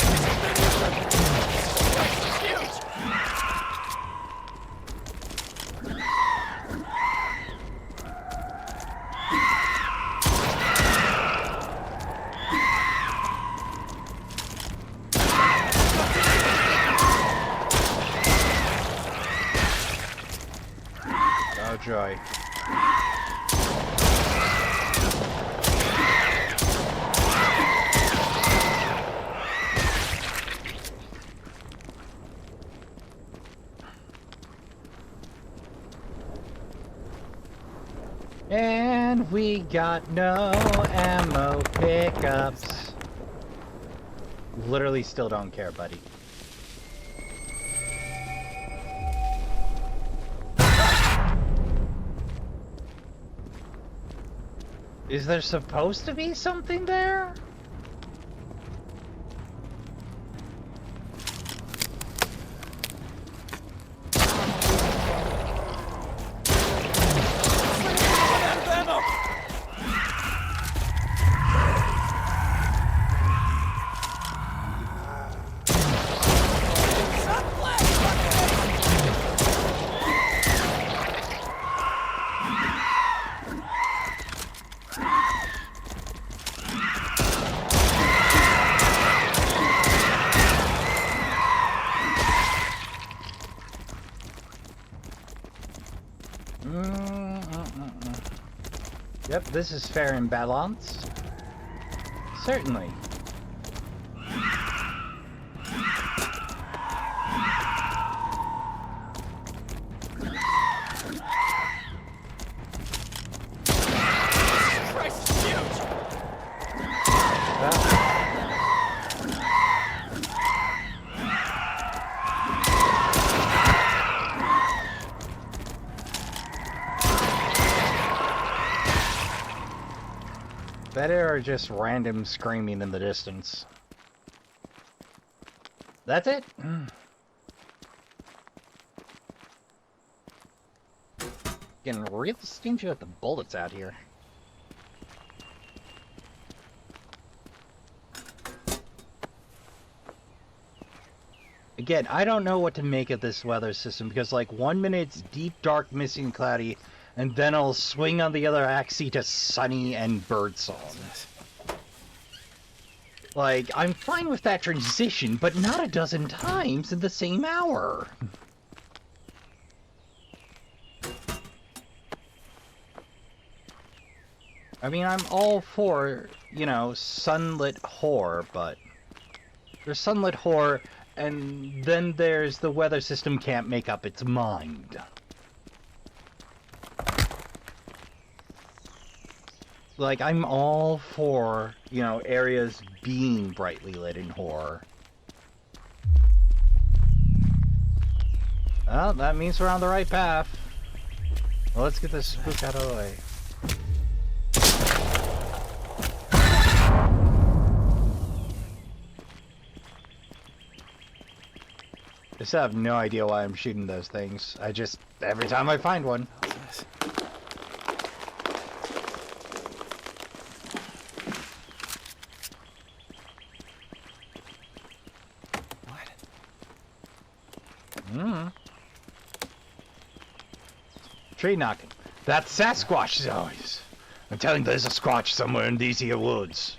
Oh joy. And we got no ammo pickups. Literally still don't care, buddy. Is there supposed to be something there? Yep, this is fair and balanced. Certainly. Christ, it's huge! Better or just random screaming in the distance? That's it? Getting real stingy with the bullets out here. Again, I don't know what to make of this weather system because like 1 minute it's deep, dark, misty, and cloudy, and then I'll swing on the other axis to sunny and birdsong. Like, I'm fine with that transition, but not a dozen times in the same hour. I mean, I'm all for, you know, sunlit horror, but there's sunlit horror, and then there's the weather system can't make up its mind. Like, I'm all for, you know, areas being brightly lit in horror. Well, that means we're on the right path. Well, let's get this spook out of the way. I still have no idea why I'm shooting those things. I just, every time I find one. Tree knocking. That's Sasquatch's noise. I'm telling you, there's a Squatch somewhere in these here woods.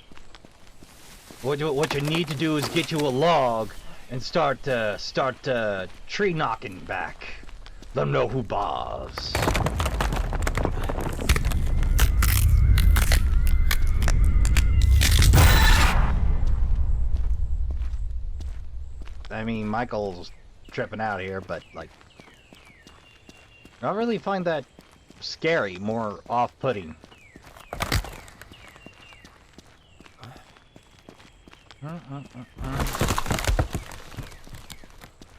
What you need to do is get you a log and start tree knocking back. Let them know who boss. I mean, Michael's tripping out here, but like, I don't really find that scary, more off-putting.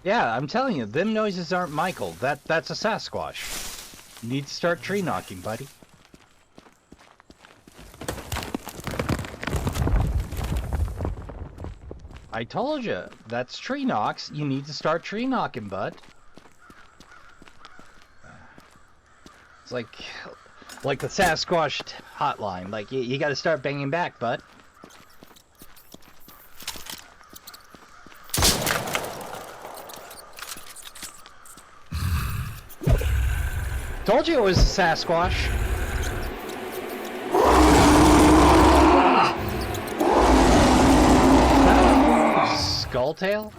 Yeah, I'm telling you, them noises aren't Michael. That's a Sasquatch. You need to start tree knocking, buddy. I told you, that's tree knocks. You need to start tree knocking, bud. It's like the Sasquatch hotline. Like, you gotta start banging back, bud. Told you it was a Sasquatch. Skull tail?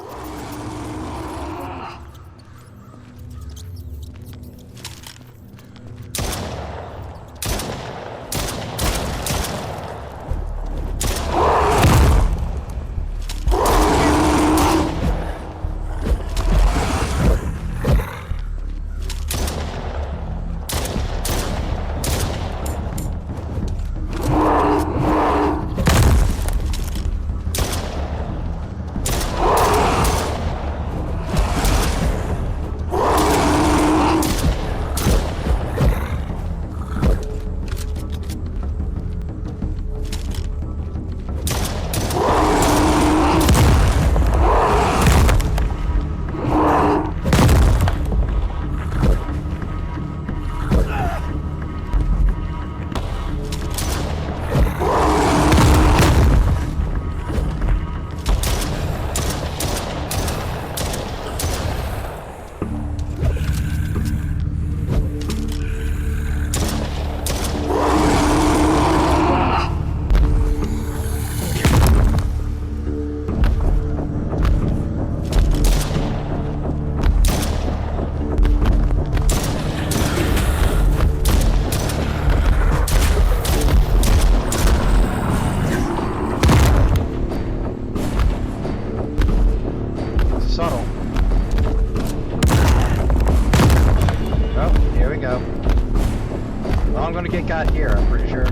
Got here, I'm pretty sure.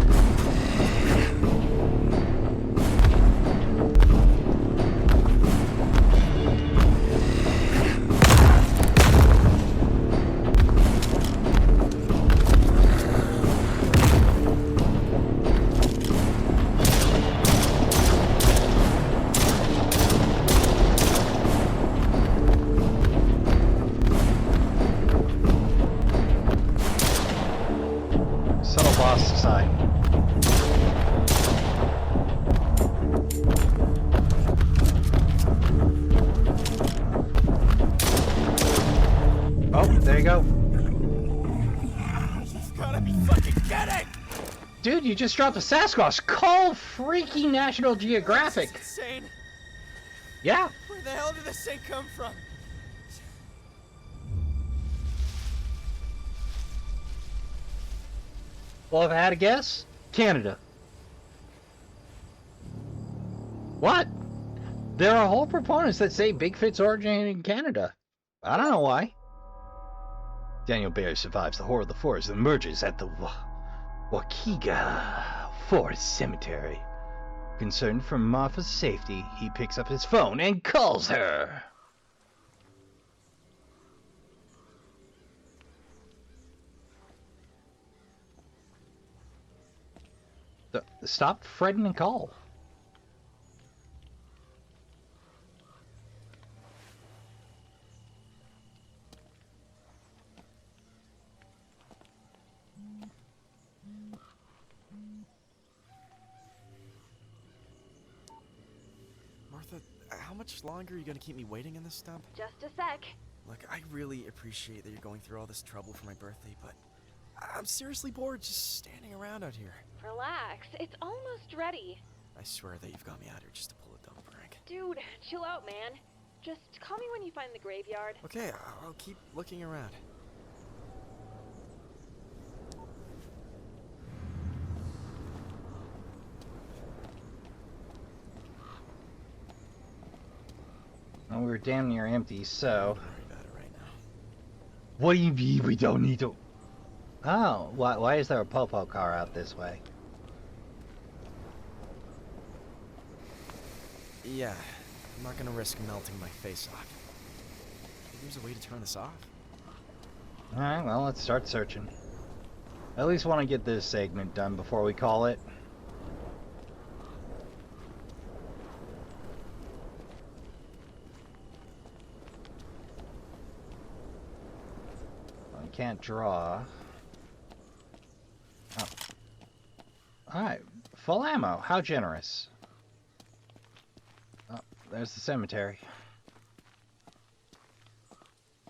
Dude, you just dropped a Sasquatch. Call freaking National Geographic. That's insane. Yeah. Where the hell did this thing come from? Well, if I had a guess, Canada. What? There are whole proponents that say Bigfoot's originated in Canada. I don't know why. Daniel Barry survives the horror of the forest and emerges at the Waukegan Forest Cemetery. Concerned for Martha's safety, he picks up his phone and calls her. Stop fretting and call. Martha, how much longer are you gonna keep me waiting in this stump? Just a sec. Look, I really appreciate that you're going through all this trouble for my birthday, but I'm seriously bored just standing around out here. Relax, it's almost ready. I swear that you've got me out here just to pull a dumb prank. Dude, chill out, man. Just call me when you find the graveyard. Okay, I'll keep looking around. Well, we're damn near empty, so... Don't worry about it right now. What do you mean we don't need to... Oh, why is there a Popo car out this way? Yeah, I'm not gonna risk melting my face off. Maybe there's a way to turn this off? Alright, well, let's start searching. I at least want to get this segment done before we call it. I can't draw. Oh. Alright, full ammo. How generous. Oh, there's the cemetery.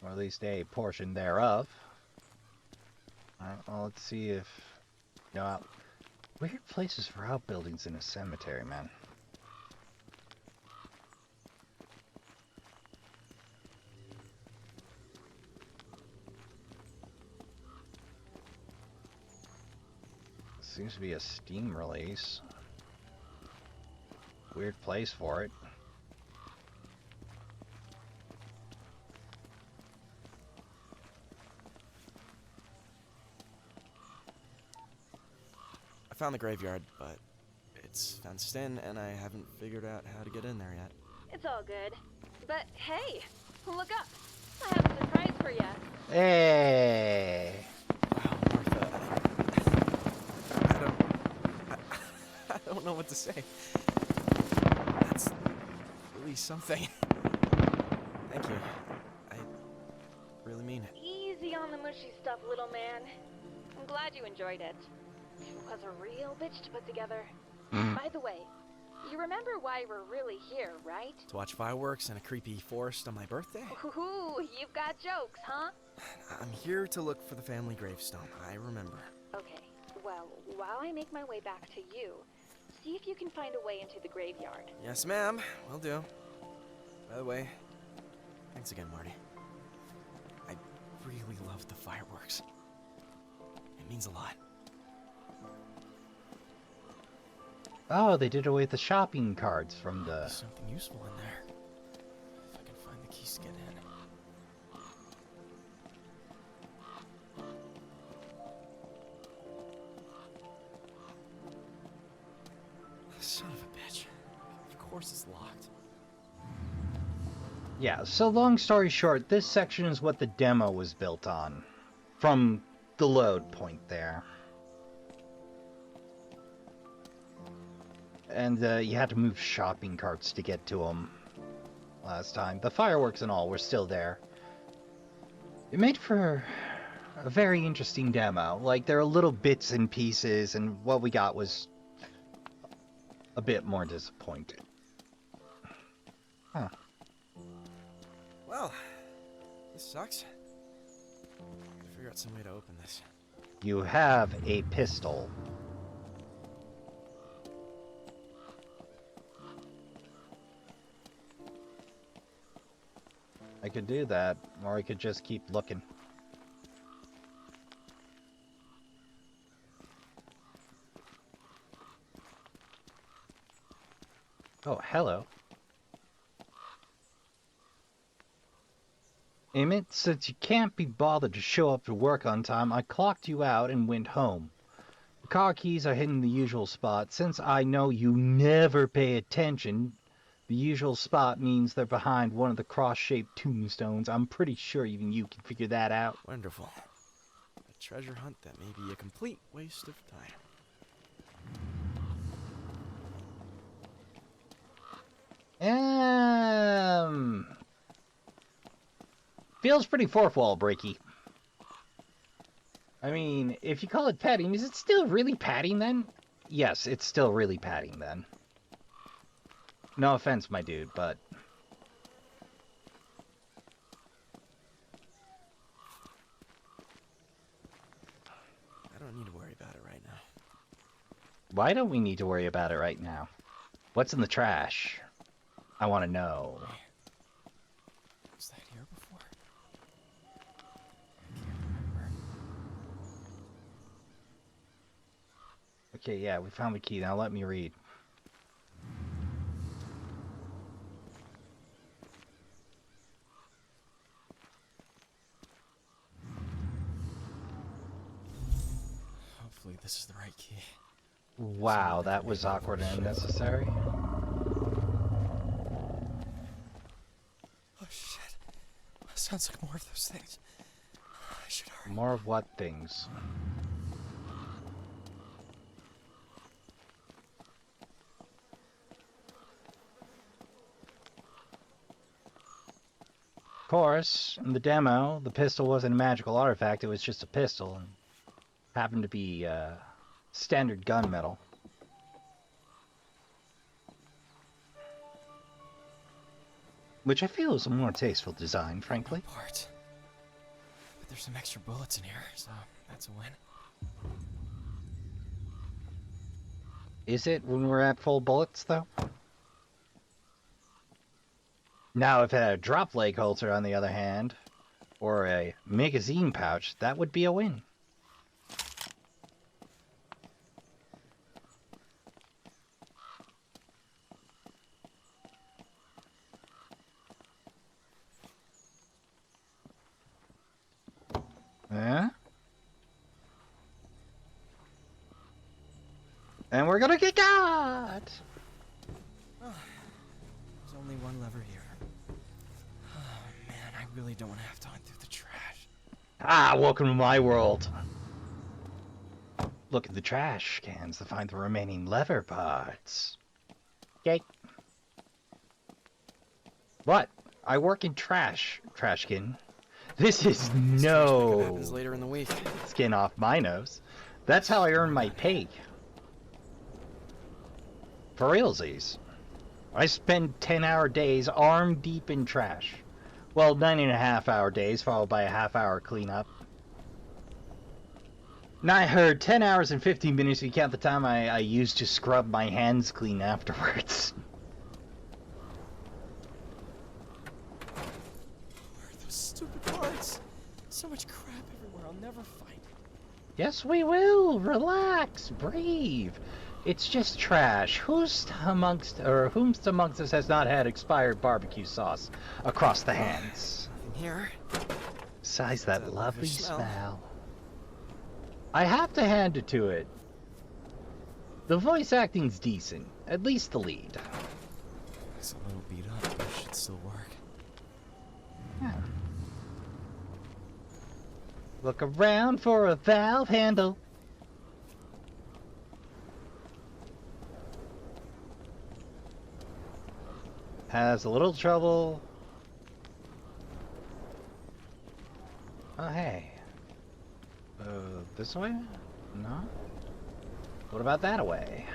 Or at least a portion thereof. Alright, well, let's see if... No, weird places for outbuildings in a cemetery, man. Seems to be a steam release. Weird place for it. I found the graveyard, but it's fenced in, and I haven't figured out how to get in there yet. It's all good. But hey, look up. I have a surprise for you. Hey! Wow, Martha, I don't know what to say. That's really something. Thank you. I really mean it. Easy on the mushy stuff, little man. I'm glad you enjoyed it. It was a real bitch to put together. By the way, you remember why we're really here, right? To watch fireworks in a creepy forest on my birthday? Ooh, you've got jokes, huh? I'm here to look for the family gravestone. I remember. Okay, well, while I make my way back to you, see if you can find a way into the graveyard. Yes, ma'am. Will do. By the way, thanks again, Marty. I really loved the fireworks. It means a lot. Oh, they did away with the shopping carts from the... There's something useful in there. If I can find the keys to get in. Son of a bitch. Of course it's locked. Yeah, so long story short, this section is what the demo was built on. From the load point there. And you had to move shopping carts to get to them last time. The fireworks and all were still there. It made for a very interesting demo. Like, there are little bits and pieces, and what we got was a bit more disappointing. Huh. Well, this sucks. Gotta figure out some way to open this. You have a pistol. I could do that, or I could just keep looking. Oh, hello. Emmett, since you can't be bothered to show up to work on time, I clocked you out and went home. The car keys are hidden in the usual spot. Since I know you never pay attention, the usual spot means they're behind one of the cross-shaped tombstones. I'm pretty sure even you can figure that out. Wonderful. A treasure hunt that may be a complete waste of time. Feels pretty fourth wall breaky. I mean, if you call it padding, is it still really padding then? Yes, it's still really padding then. No offense, my dude, but... don't need to worry about it right now. Why don't we need to worry about it right now? What's in the trash? I want to know. Was that here before? I can't remember. Okay, yeah, we found the key. Now let me read. Hopefully this is the right key. Wow, that was awkward and unnecessary. Oh shit. Sounds like more of those things. I should hurry. More of what things? Of course, in the demo, the pistol wasn't a magical artifact, it was just a pistol, and happened to be standard gunmetal. Which I feel is a more tasteful design, frankly. Part. But there's some extra bullets in here, so that's a win. Is it when we're at full bullets, though? Now, if it had a drop leg holster, on the other hand, or a magazine pouch, that would be a win. Yeah? And we're gonna get caught! Oh, there's only one lever here. Oh man, I really don't want to have to hunt through the trash. Ah, welcome to my world. Look at the trash cans to find the remaining lever parts. Okay. What? I work in Trashkin. This is no Happens later in the week. skin off my nose. That's how I earn my pay. For realsies. I spend 10-hour days arm deep in trash. Well, 9.5-hour days followed by a half-hour cleanup. Now I heard 10 hours and 15 minutes if you count the time I used to scrub my hands clean afterwards. Where are those stupid parts? So much crap everywhere, I'll never find it. Yes, we will. Relax. Breathe. It's just trash. Whomst amongst us has not had expired barbecue sauce across the hands? In here? Besides that lovely smell. smell. I have to hand it to it. The voice acting's decent. At least the lead. It's a little beat up, but it should still work. Yeah. Look around for a valve handle. Has a little trouble. Oh, hey. This way? No? What about that way? I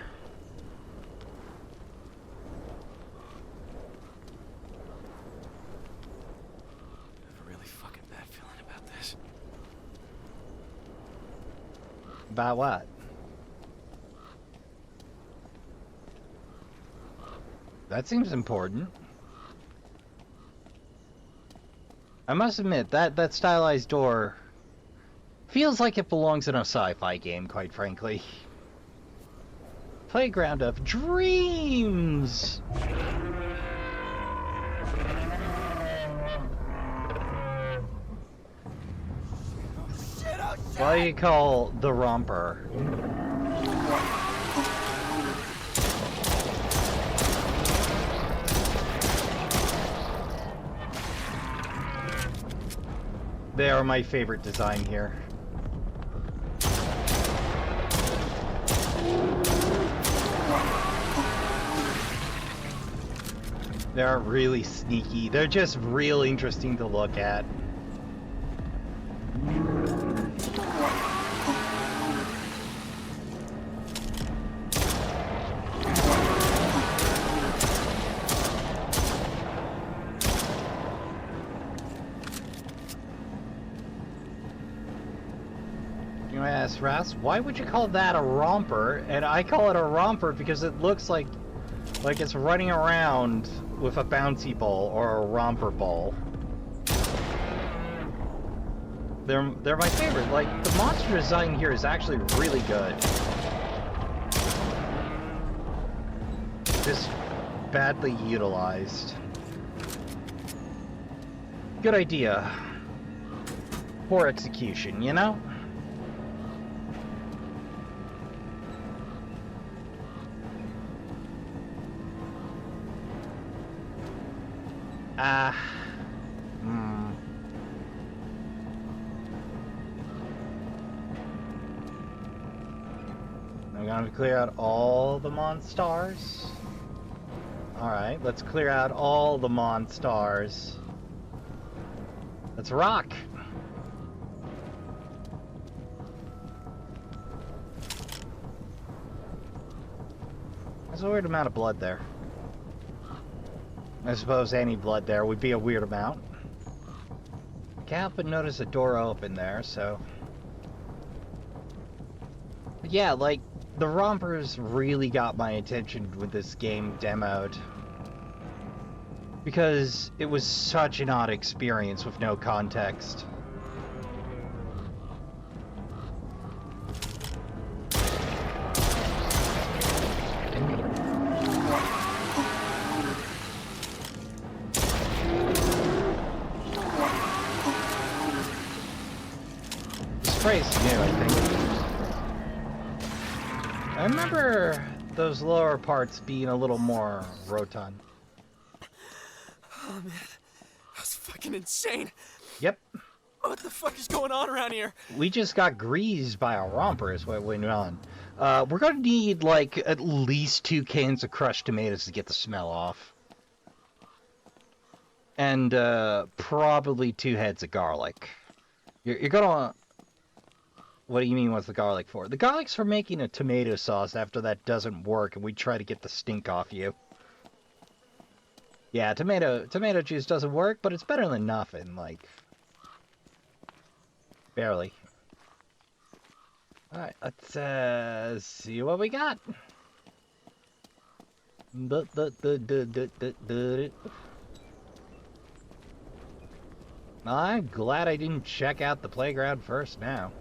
have a really fucking bad feeling about this. About what? That seems important. I must admit, that stylized door feels like it belongs in a sci-fi game, quite frankly. Playground of Dreams! What do you call the romper? They are my favorite design here. They're really sneaky. They're just real interesting to look at. Jesus, Ras, why would you call that a romper? And I call it a romper because it looks like it's running around with a bouncy ball or a romper ball. They're my favorite. Like, the monster design here is actually really good. Just badly utilized. Good idea. Poor execution, you know? I'm gonna clear out all the monsters. Alright, let's clear out all the monsters. Let's rock! There's a weird amount of blood there. I suppose any blood there would be a weird amount. I can't help but notice a door open there, so... But yeah, like, the rompers really got my attention with this game demoed. Because it was such an odd experience with no context. Surprize new, I think. I remember those lower parts being a little more rotund. Oh man, that's fucking insane. Yep. What the fuck is going on around here? We just got greased by a romper is what went on. We're gonna need like at least 2 cans of crushed tomatoes to get the smell off. And probably 2 heads of garlic. You're gonna... What do you mean what's the garlic for? The garlic's for making a tomato sauce after that doesn't work and we try to get the stink off you. Yeah, tomato juice doesn't work, but it's better than nothing, like... Barely. Alright, let's see what we got. I'm glad I didn't check out the playground first now.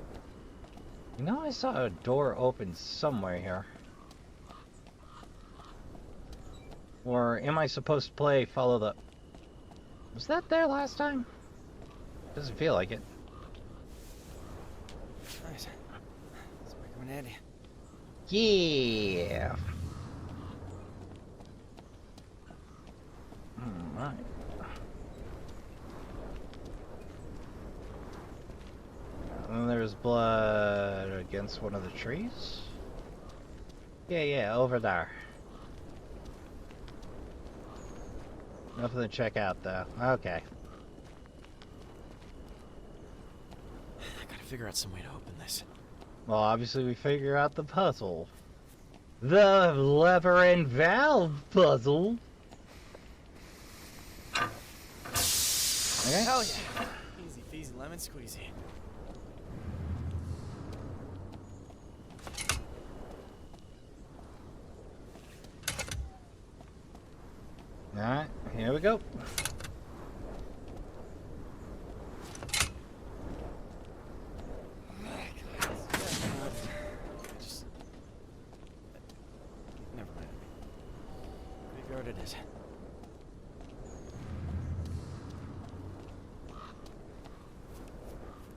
You know, I saw a door open somewhere here. Or am I supposed to play follow the... Was that there last time? Doesn't feel like it. Nice. Let's make one handy. Yeah! Alright. And there's blood against one of the trees? Yeah, over there. Nothing to check out, though. Okay. I gotta figure out some way to open this. Well, obviously we figure out the puzzle. The lever and valve puzzle. Okay. Hell yeah. Easy peasy lemon squeezy. Alright, here we go. Just... Never mind. Graveyard it is.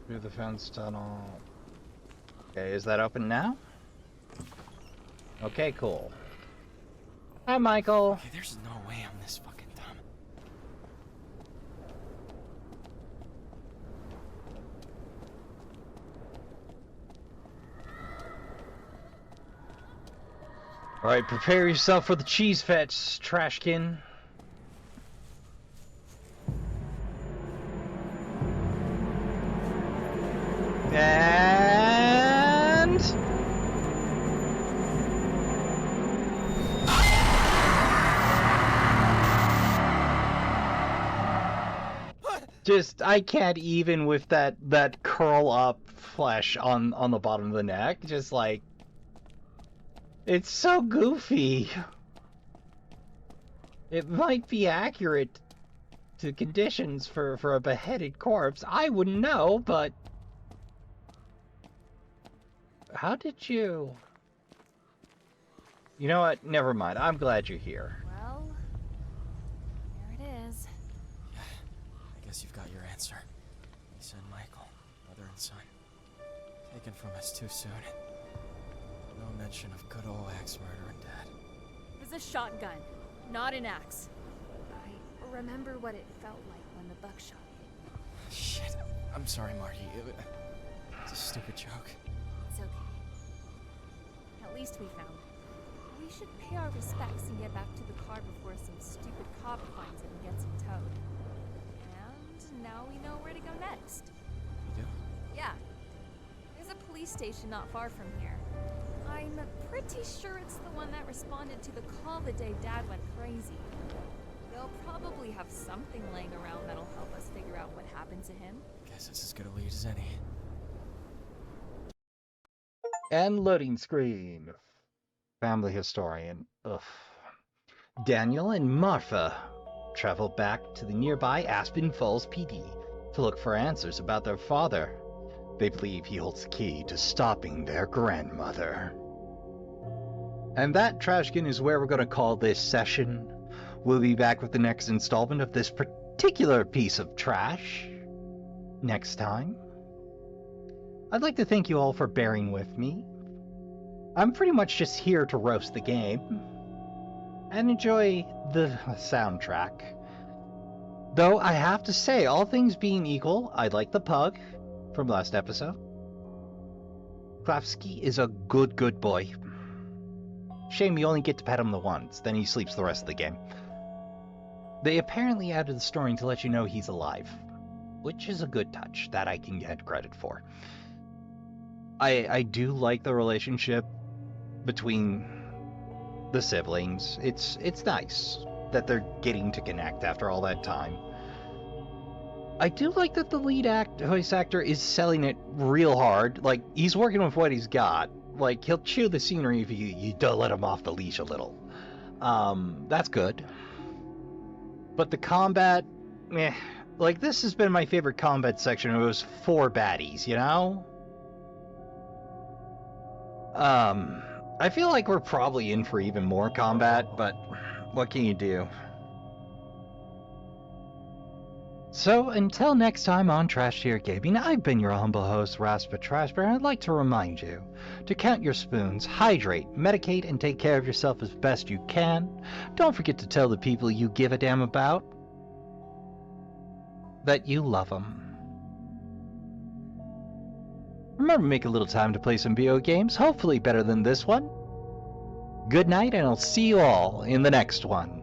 Through the fence tunnel. Okay, is that open now? Okay, cool. Hi, Michael. Okay, there's no way I'm this fucking dumb. Alright, prepare yourself for the cheese fetch, Trashkin. And... Just, I can't even with that curl up flesh on the bottom of the neck. Just like, it's so goofy. It might be accurate to conditions for a beheaded corpse. I wouldn't know, but how did you? You know what? Never mind. I'm glad you're here. Well, there it is. I guess you've got your answer. Lisa and Michael, mother and son. Taken from us too soon. No mention of good old axe murder and Dad. It was a shotgun, not an axe. I remember what it felt like when the buckshot hit. Shit. I'm sorry, Marty. It's a stupid joke. It's okay. At least we found it. We should pay our respects and get back to the car before some stupid cop finds it and gets it towed. And now we know where to go next. You do? Yeah. There's a police station not far from here. I'm pretty sure it's the one that responded to the call the day Dad went crazy. They'll probably have something laying around that'll help us figure out what happened to him. Guess it's as good a lead as any. And loading screen. Family historian. Ugh. Daniel and Martha travel back to the nearby Aspen Falls PD to look for answers about their father. They believe he holds the key to stopping their grandmother. And that, Trashkin, is where we're going to call this session. We'll be back with the next installment of this particular piece of trash next time. I'd like to thank you all for bearing with me. I'm pretty much just here to roast the game and enjoy the soundtrack. Though I have to say, all things being equal, I like the pug from last episode. Klafsky is a good boy. Shame you only get to pet him the once, then he sleeps the rest of the game. They apparently added the story to let you know he's alive, which is a good touch that I can get credit for. I do like the relationship between the siblings. It's nice that they're getting to connect after all that time. I do like that the lead voice actor is selling it real hard. Like, he's working with what he's got. Like, he'll chew the scenery if you don't let him off the leash a little. That's good. But the combat, meh. Like, this has been my favorite combat section. It was 4 baddies, you know? I feel like we're probably in for even more combat, but what can you do? So, until next time on Trash Tier Gaming, I've been your humble host, Raspa Trashbear, and I'd like to remind you to count your spoons, hydrate, medicate, and take care of yourself as best you can. Don't forget to tell the people you give a damn about that you love them. Remember to make a little time to play some video games, hopefully better than this one. Good night, and I'll see you all in the next one.